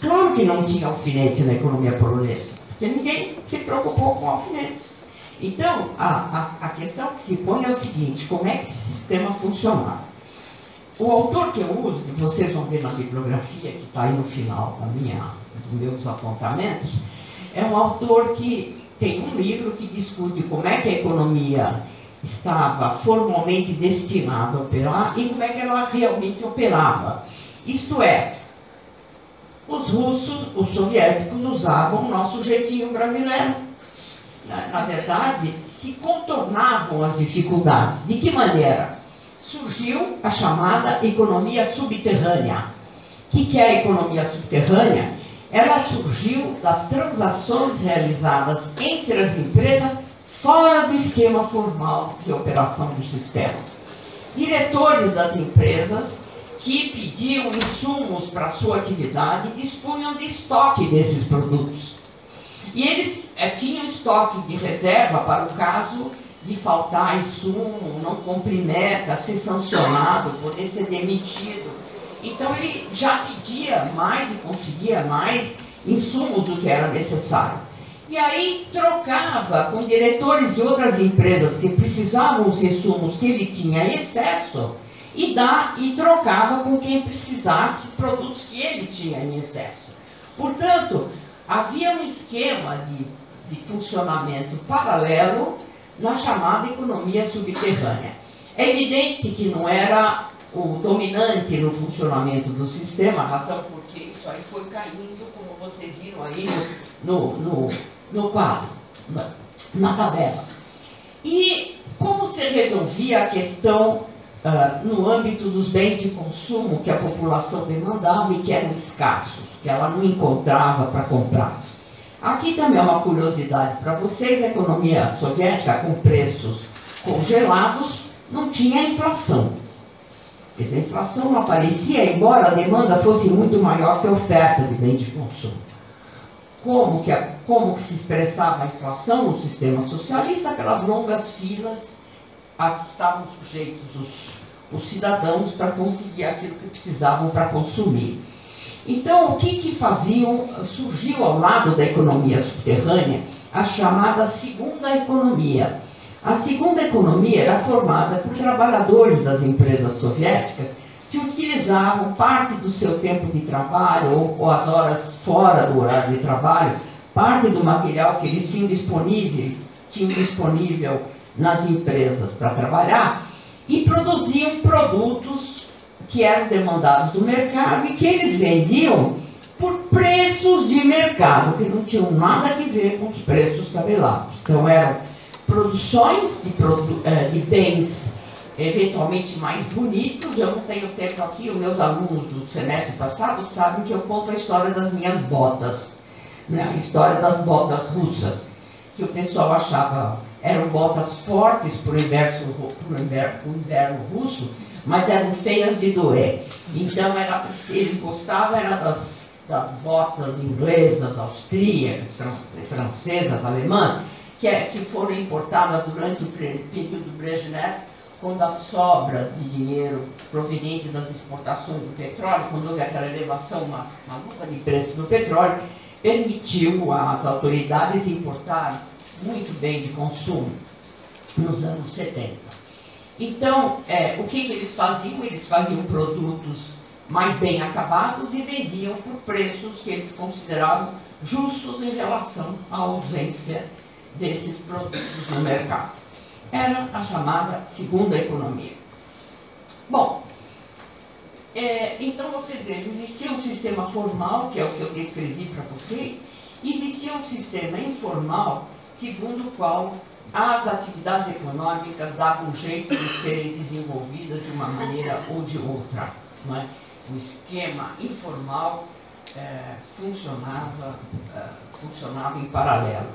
Claro que não tinha alfinete na economia polonesa, porque ninguém se preocupou com alfinetes. Então, a questão que se põe é o seguinte: como é que esse sistema funcionava? O autor que eu uso, que vocês vão ver na bibliografia, que está aí no final dos meus apontamentos, é um autor que tem um livro que discute como é que a economia estava formalmente destinada a operar e como é que ela realmente operava. Isto é, os russos, os soviéticos, usavam o nosso jeitinho brasileiro. Na verdade, se contornavam as dificuldades. De que maneira? Surgiu a chamada economia subterrânea. O que é a economia subterrânea? Ela surgiu das transações realizadas entre as empresas fora do esquema formal de operação do sistema. Diretores das empresas que pediam insumos para a sua atividade dispunham de estoque desses produtos. E eles tinham estoque de reserva para o caso de faltar insumo, não cumprir meta, ser sancionado, poder ser demitido. Então ele já pedia mais e conseguia mais insumos do que era necessário. E aí trocava com diretores de outras empresas que precisavam os insumos que ele tinha em excesso e trocava com quem precisasse produtos que ele tinha em excesso. Portanto, havia um esquema de funcionamento paralelo na chamada economia subterrânea. É evidente que não era o dominante no funcionamento do sistema, a razão porque isso aí foi caindo, como vocês viram aí no quadro, na tabela. E como se resolvia a questão no âmbito dos bens de consumo que a população demandava e que eram escassos, que ela não encontrava para comprar? Aqui também é uma curiosidade para vocês: a economia soviética, com preços congelados, não tinha inflação. Quer dizer, a inflação não aparecia, embora a demanda fosse muito maior que a oferta de bens de consumo. Como que se expressava a inflação no sistema socialista? Pelas longas filas a que estavam sujeitos os cidadãos para conseguir aquilo que precisavam para consumir. Então, o que faziam? Surgiu ao lado da economia subterrânea a chamada segunda economia. A segunda economia era formada por trabalhadores das empresas soviéticas que utilizavam parte do seu tempo de trabalho ou as horas fora do horário de trabalho, parte do material que eles tinham disponível nas empresas para trabalhar, e produziam produtos que eram demandados do mercado e que eles vendiam por preços de mercado, que não tinham nada a ver com os preços tabelados. Então eram produções de bens eventualmente mais bonitos. Eu não tenho tempo aqui, os meus alunos do semestre passado sabem que eu conto a história das minhas botas, né? A história das botas russas, que o pessoal achava eram botas fortes para o inverno russo, mas eram feias de doer. Então eles gostavam das botas inglesas, austríacas, francesas, alemãs, que foram importadas durante o período Brezhnev, quando a sobra de dinheiro proveniente das exportações do petróleo, quando houve aquela elevação maluca de preço do petróleo, permitiu às autoridades importarem muito bem de consumo nos anos 70. Então, o que eles faziam? Eles faziam produtos mais bem acabados e vendiam por preços que eles consideravam justos em relação à ausência desses produtos no mercado. Era a chamada segunda economia. Bom, então vocês vejam, existia um sistema formal, que é o que eu descrevi para vocês, e existia um sistema informal, segundo o qual as atividades econômicas davam um jeito de serem desenvolvidas de uma maneira ou de outra, não é? O esquema informal funcionava em paralelo.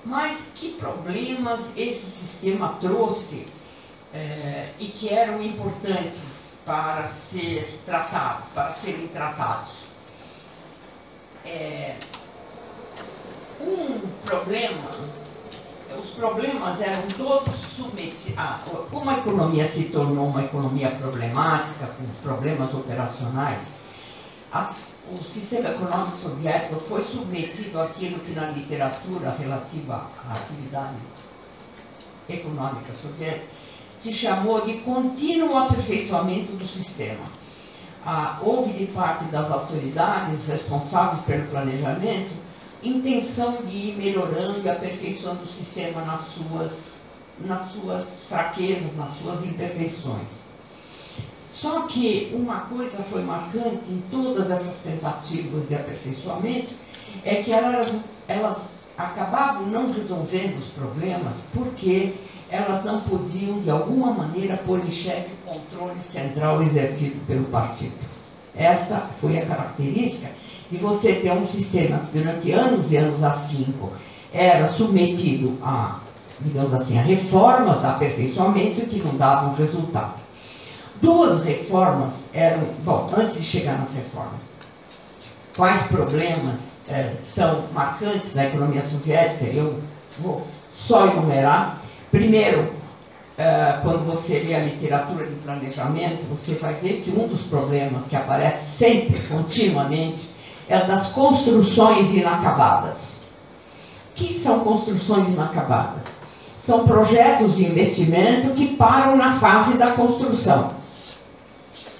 Mas que problemas esse sistema trouxe e que eram importantes para serem tratados? Os problemas eram todos submetidos. Como a economia se tornou uma economia problemática, com problemas operacionais, o sistema econômico soviético foi submetido àquilo que na literatura relativa à atividade econômica soviética se chamou de contínuo aperfeiçoamento do sistema. Houve de parte das autoridades responsáveis pelo planejamento intenção de ir melhorando e aperfeiçoando o sistema nas suas fraquezas, nas suas imperfeições. Só que uma coisa foi marcante em todas essas tentativas de aperfeiçoamento, é que elas acabavam não resolvendo os problemas porque elas não podiam, de alguma maneira, pôr em xeque o controle central exercido pelo partido. Essa foi a característica de você ter um sistema que durante anos e anos afinco era submetido a, digamos assim, a reformas, a aperfeiçoamento que não davam resultado. Duas reformas eram, bom, antes de chegar nas reformas, quais problemas são marcantes na economia soviética, eu vou só enumerar. Primeiro, quando você lê a literatura de planejamento, você vai ver que um dos problemas que aparece sempre, continuamente, é das construções inacabadas. O que são construções inacabadas? São projetos de investimento que param na fase da construção.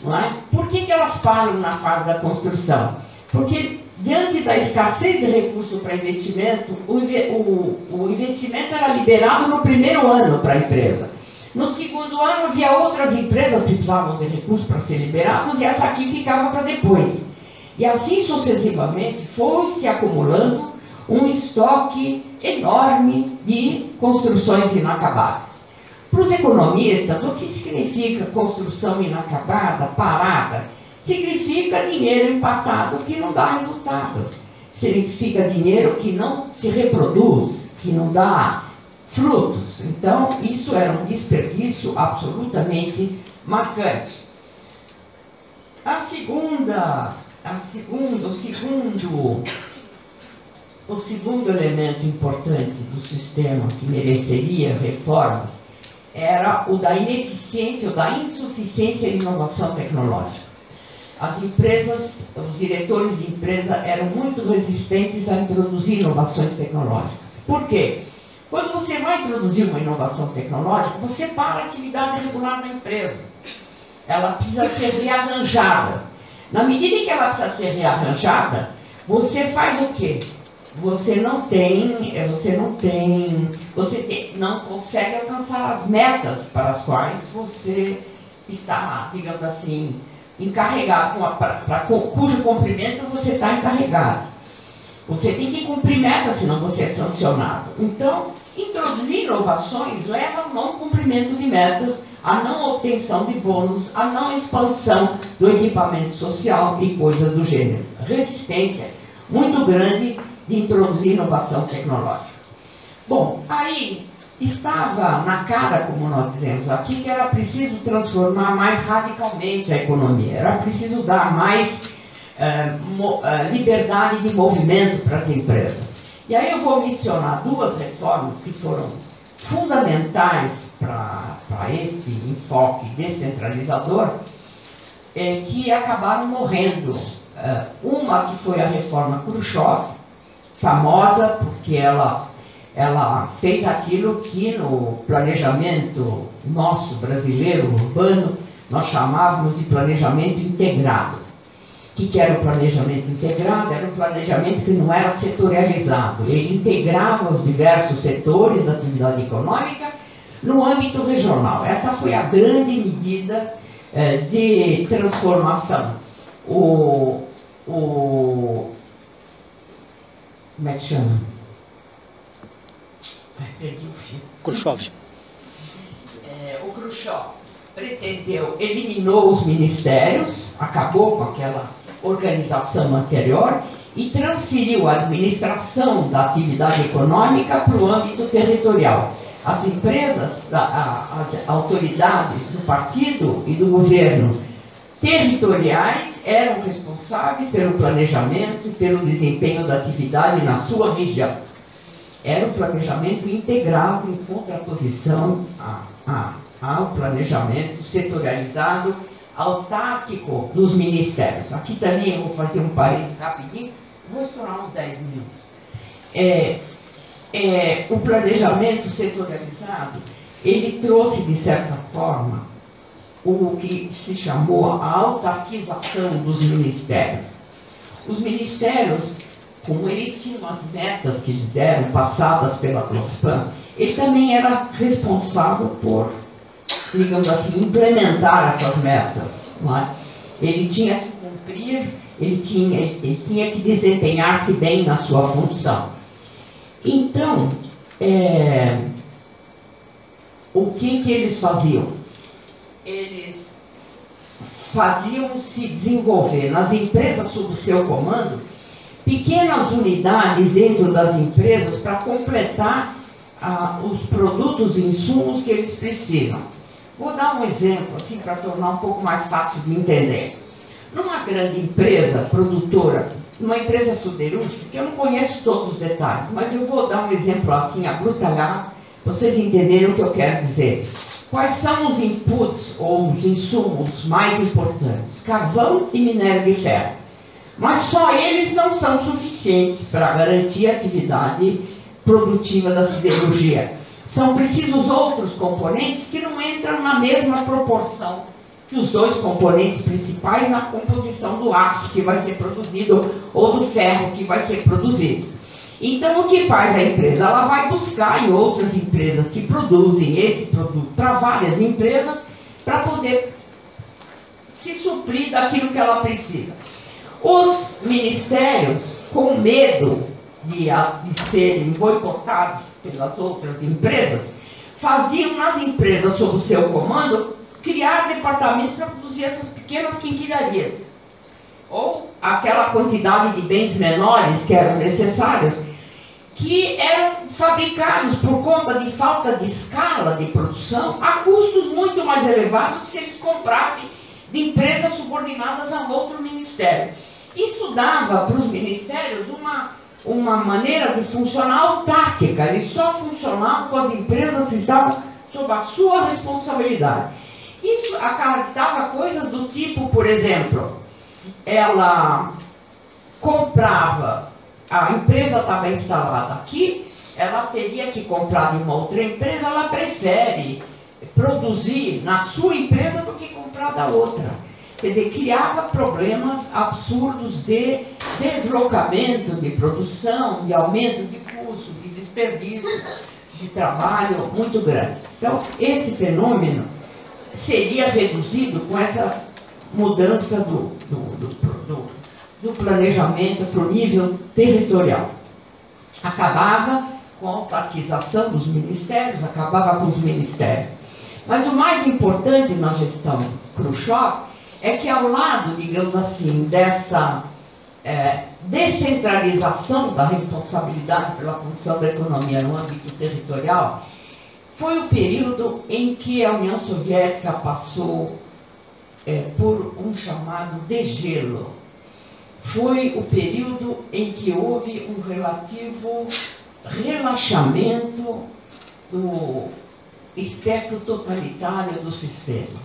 Não é? Por que elas param na fase da construção? Porque, diante da escassez de recursos para investimento, o investimento era liberado no primeiro ano para a empresa. No segundo ano, havia outras empresas que precisavam de recursos para ser liberados e essa aqui ficava para depois. E assim sucessivamente foi se acumulando um estoque enorme de construções inacabadas. Para os economistas, o que significa construção inacabada, parada? Significa dinheiro empatado que não dá resultado. Significa dinheiro que não se reproduz, que não dá frutos. Então, isso era um desperdício absolutamente marcante. O segundo elemento importante do sistema que mereceria reformas era o da ineficiência ou da insuficiência de inovação tecnológica. As empresas, os diretores de empresa eram muito resistentes a introduzir inovações tecnológicas. Por quê? Quando você vai introduzir uma inovação tecnológica, você para a atividade regular da empresa. Ela precisa ser rearranjada. Na medida em que ela precisa ser rearranjada, você faz o quê? Você não consegue alcançar as metas para as quais você está, digamos assim, encarregado, cujo cumprimento você está encarregado. Você tem que cumprir metas, senão você é sancionado. Então, introduzir inovações leva ao não cumprimento de metas, a não obtenção de bônus, a não expansão do equipamento social e coisas do gênero. Resistência muito grande de introduzir inovação tecnológica. Bom, aí estava na cara, como nós dizemos aqui, que era preciso transformar mais radicalmente a economia, era preciso dar mais liberdade de movimento para as empresas. E aí eu vou mencionar duas reformas que foram fundamentais para este enfoque descentralizador, que acabaram morrendo. Uma que foi a reforma Khrushchev, famosa porque ela fez aquilo que no planejamento nosso brasileiro urbano nós chamávamos de planejamento integrado. O que era o planejamento integrado? Era um planejamento que não era setorializado. Ele integrava os diversos setores da atividade econômica no âmbito regional. Essa foi a grande medida de transformação. Como é que chama? Perdi o fio. Khrushchev. O Khrushchev eliminou os ministérios, acabou com aquela organização anterior e transferiu a administração da atividade econômica para o âmbito territorial. As empresas, as autoridades do partido e do governo territoriais eram responsáveis pelo planejamento e pelo desempenho da atividade na sua região. Era um planejamento integrado em contraposição ao planejamento setorializado, autárquico dos ministérios. Aqui também eu vou fazer um parênteses rapidinho, vou estourar uns 10 minutos. O planejamento setorializado, ele trouxe, de certa forma, o que se chamou a autarquização dos ministérios. Os ministérios, como eles tinham as metas que lhes eram passadas pela Prospan, ele também era responsável por, digamos assim, implementar essas metas. Não é? Ele tinha que cumprir, ele tinha que desempenhar-se bem na sua função. Então, o que eles faziam? Eles faziam se desenvolver nas empresas sob seu comando pequenas unidades dentro das empresas para completar os produtos e insumos que eles precisam. Vou dar um exemplo, assim, para tornar um pouco mais fácil de entender. Numa grande empresa produtora, numa empresa siderúrgica, que eu não conheço todos os detalhes, mas eu vou dar um exemplo assim, abrutalhado, para vocês entenderem o que eu quero dizer. Quais são os inputs ou os insumos mais importantes? Carvão e minério de ferro. Mas só eles não são suficientes para garantir a atividade produtiva da siderurgia. São precisos outros componentes que não entram na mesma proporção que os dois componentes principais na composição do aço que vai ser produzido ou do ferro que vai ser produzido. Então, o que faz a empresa? Ela vai buscar em outras empresas que produzem esse produto para várias empresas para poder se suprir daquilo que ela precisa. Os ministérios, com medo de serem boicotados pelas outras empresas, faziam nas empresas sob o seu comando criar departamentos para produzir essas pequenas quinquilharias, ou aquela quantidade de bens menores que eram necessários, que eram fabricados por conta de falta de escala de produção a custos muito mais elevados que se eles comprassem de empresas subordinadas a outro ministério. Isso dava para os ministérios uma maneira de funcionar autárquica. Eles só funcionavam com as empresas que estavam sob a sua responsabilidade. Isso acarretava coisas do tipo, por exemplo, ela comprava, a empresa estava instalada aqui, ela teria que comprar de uma outra empresa, ela prefere produzir na sua empresa do que comprar da outra. Quer dizer, criava problemas absurdos de deslocamento de produção, de aumento de custo, de desperdício de trabalho muito grande. Então, esse fenômeno seria reduzido com essa mudança do planejamento para o nível territorial. Acabava com a autarquização dos ministérios, acabava com os ministérios. Mas o mais importante na gestão Khrushchev é que, ao lado, digamos assim, dessa descentralização da responsabilidade pela condução da economia no âmbito territorial, foi o período em que a União Soviética passou por um chamado degelo. Foi o período em que houve um relativo relaxamento do espectro totalitário do sistema.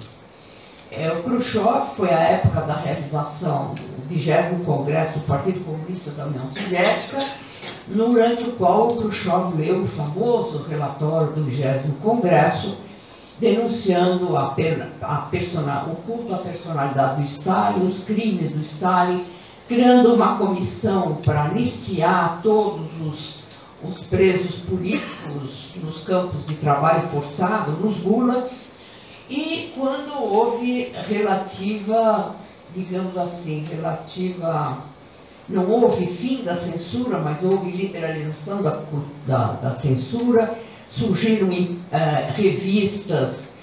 O Khrushchev foi a época da realização do 20º Congresso do Partido Comunista da União Soviética, durante o qual o Khrushchev leu o famoso relatório do 20º Congresso, denunciando o culto à personalidade do Stalin, os crimes do Stalin, criando uma comissão para anistiar todos os presos políticos nos campos de trabalho forçado, nos gulags, e quando houve digamos assim, não houve fim da censura, mas houve liberalização da censura, surgiram revistas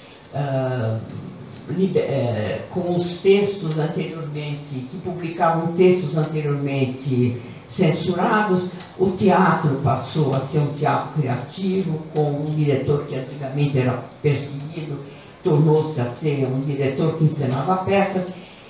com os textos anteriormente, que publicavam textos anteriormente censurados. O teatro passou a ser um teatro criativo, com um diretor que antigamente era perseguido, tornou-se a ser um diretor que encenava peças.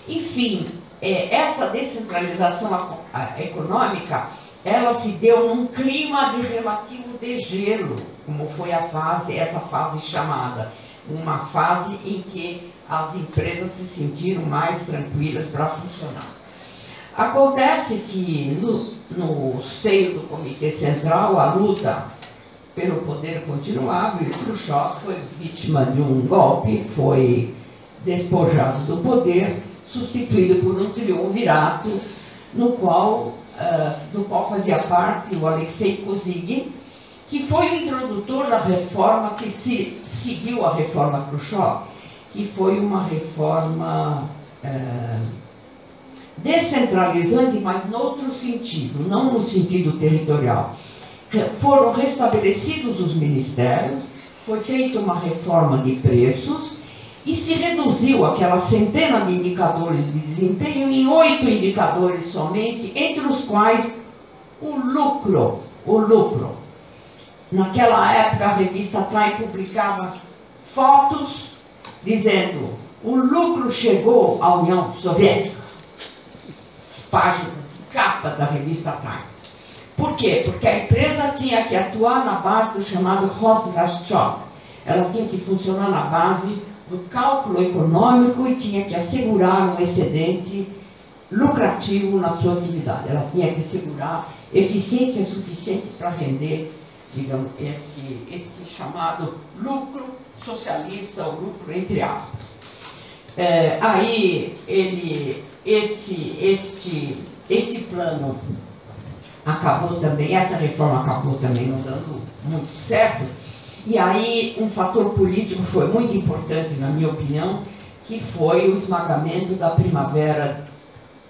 Enfim, essa descentralização econômica, ela se deu num clima de relativo degelo, como foi essa fase chamada uma fase em que as empresas se sentiram mais tranquilas para funcionar. Acontece que no seio do Comitê Central, a luta pelo poder continuava, e Khrushchev foi vítima de um golpe, foi despojado do poder, substituído por um triunvirato, do qual fazia parte o Alexei Kosygin, que foi o introdutor da reforma que seguiu a reforma Khrushchev, que foi uma reforma descentralizante, mas noutro sentido, não no sentido territorial. Foram restabelecidos os ministérios, foi feita uma reforma de preços e se reduziu aquela centena de indicadores de desempenho em 8 indicadores somente, entre os quais o lucro. Naquela época a revista Time publicava fotos dizendo: o lucro chegou à União Soviética. Página, capa da revista Time. Por quê? Porque a empresa tinha que atuar na base do chamado Rosrastchok. Ela tinha que funcionar na base do cálculo econômico e tinha que assegurar um excedente lucrativo na sua atividade. Ela tinha que assegurar eficiência suficiente para render, digamos, esse chamado lucro socialista, ou lucro entre aspas. Aí esse plano acabou também, essa reforma acabou também não dando muito certo, e aí um fator político foi muito importante, na minha opinião, que foi o esmagamento da primavera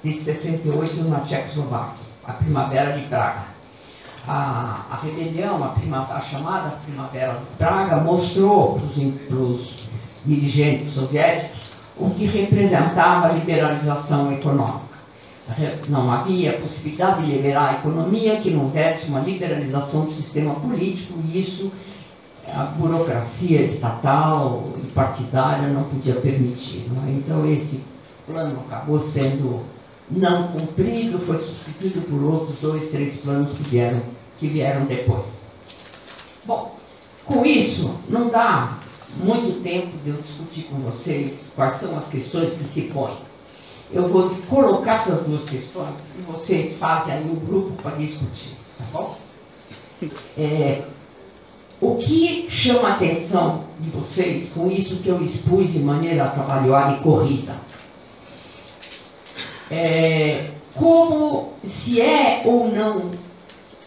de 68 na Tchecoslováquia, a primavera de Praga. A rebelião, a chamada primavera de Praga, mostrou para os dirigentes soviéticos o que representava a liberalização econômica. Não havia possibilidade de liberar a economia que não houvesse uma liberalização do sistema político, e isso a burocracia estatal e partidária não podia permitir. Não é? Então esse plano acabou sendo não cumprido, foi substituído por outros 2, 3 planos que vieram depois. Bom, com isso não dá muito tempo de eu discutir com vocês quais são as questões que se põem. Eu vou colocar essas duas questões e vocês fazem aí um grupo para discutir, tá bom? O que chama a atenção de vocês com isso que eu expus de maneira trabalhada e corrida? Como se é ou não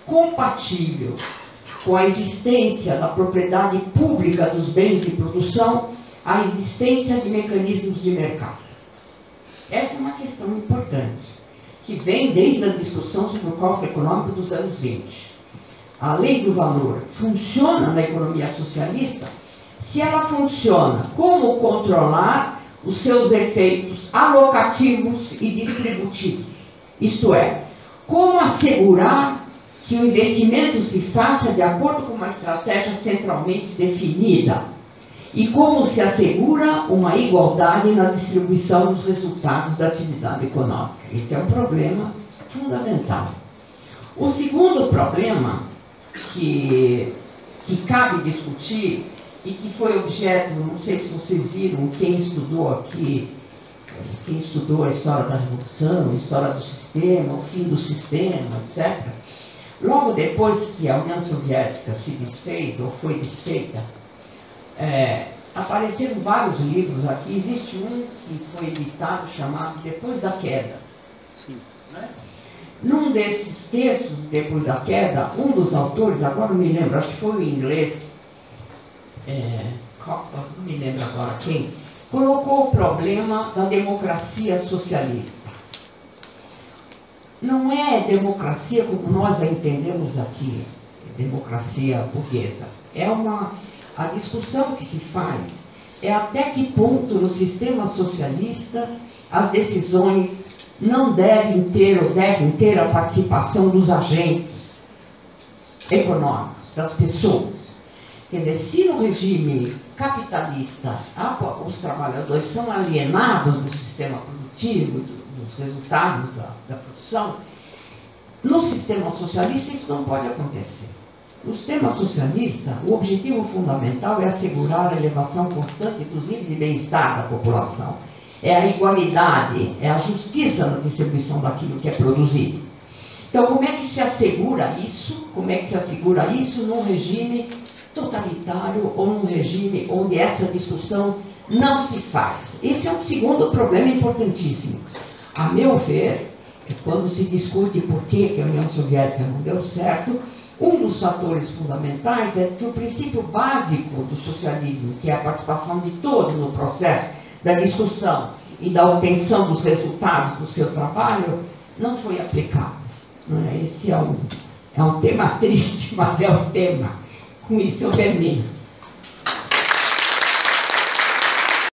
compatível com a existência da propriedade pública dos bens de produção a existência de mecanismos de mercado. Essa é uma questão importante, que vem desde a discussão sobre o cálculo econômico dos anos 20. A lei do valor funciona na economia socialista? Se ela funciona, como controlar os seus efeitos alocativos e distributivos? Isto é, como assegurar que o investimento se faça de acordo com uma estratégia centralmente definida? E como se assegura uma igualdade na distribuição dos resultados da atividade econômica? Esse é um problema fundamental. O segundo problema que cabe discutir e que foi objeto, não sei se vocês viram, quem estudou aqui, quem estudou a história da Revolução, a história do sistema, o fim do sistema, etc. Logo depois que a União Soviética se desfez ou foi desfeita, apareceram vários livros aqui. Existe um que foi editado chamado Depois da Queda. Sim. Né? Num desses textos, Depois da Queda, um dos autores, agora não me lembro, acho que foi o inglês, não me lembro agora quem, colocou o problema da democracia socialista. Não é democracia como nós a entendemos aqui, democracia burguesa. A discussão que se faz é até que ponto no sistema socialista as decisões não devem ter ou devem ter a participação dos agentes econômicos, das pessoas. Quer dizer, se no regime capitalista os trabalhadores são alienados do sistema produtivo, dos resultados da produção, no sistema socialista isso não pode acontecer. No sistema socialista, o objetivo fundamental é assegurar a elevação constante dos níveis de bem-estar da população. É a igualdade, é a justiça na distribuição daquilo que é produzido. Então, como é que se assegura isso? Como é que se assegura isso num regime totalitário ou num regime onde essa discussão não se faz? Esse é um segundo problema importantíssimo. A meu ver, quando se discute por que a União Soviética não deu certo, um dos fatores fundamentais é que o princípio básico do socialismo, que é a participação de todos no processo da discussão e da obtenção dos resultados do seu trabalho, não foi aplicado. Esse é um tema triste, mas é um tema. Com isso eu termino.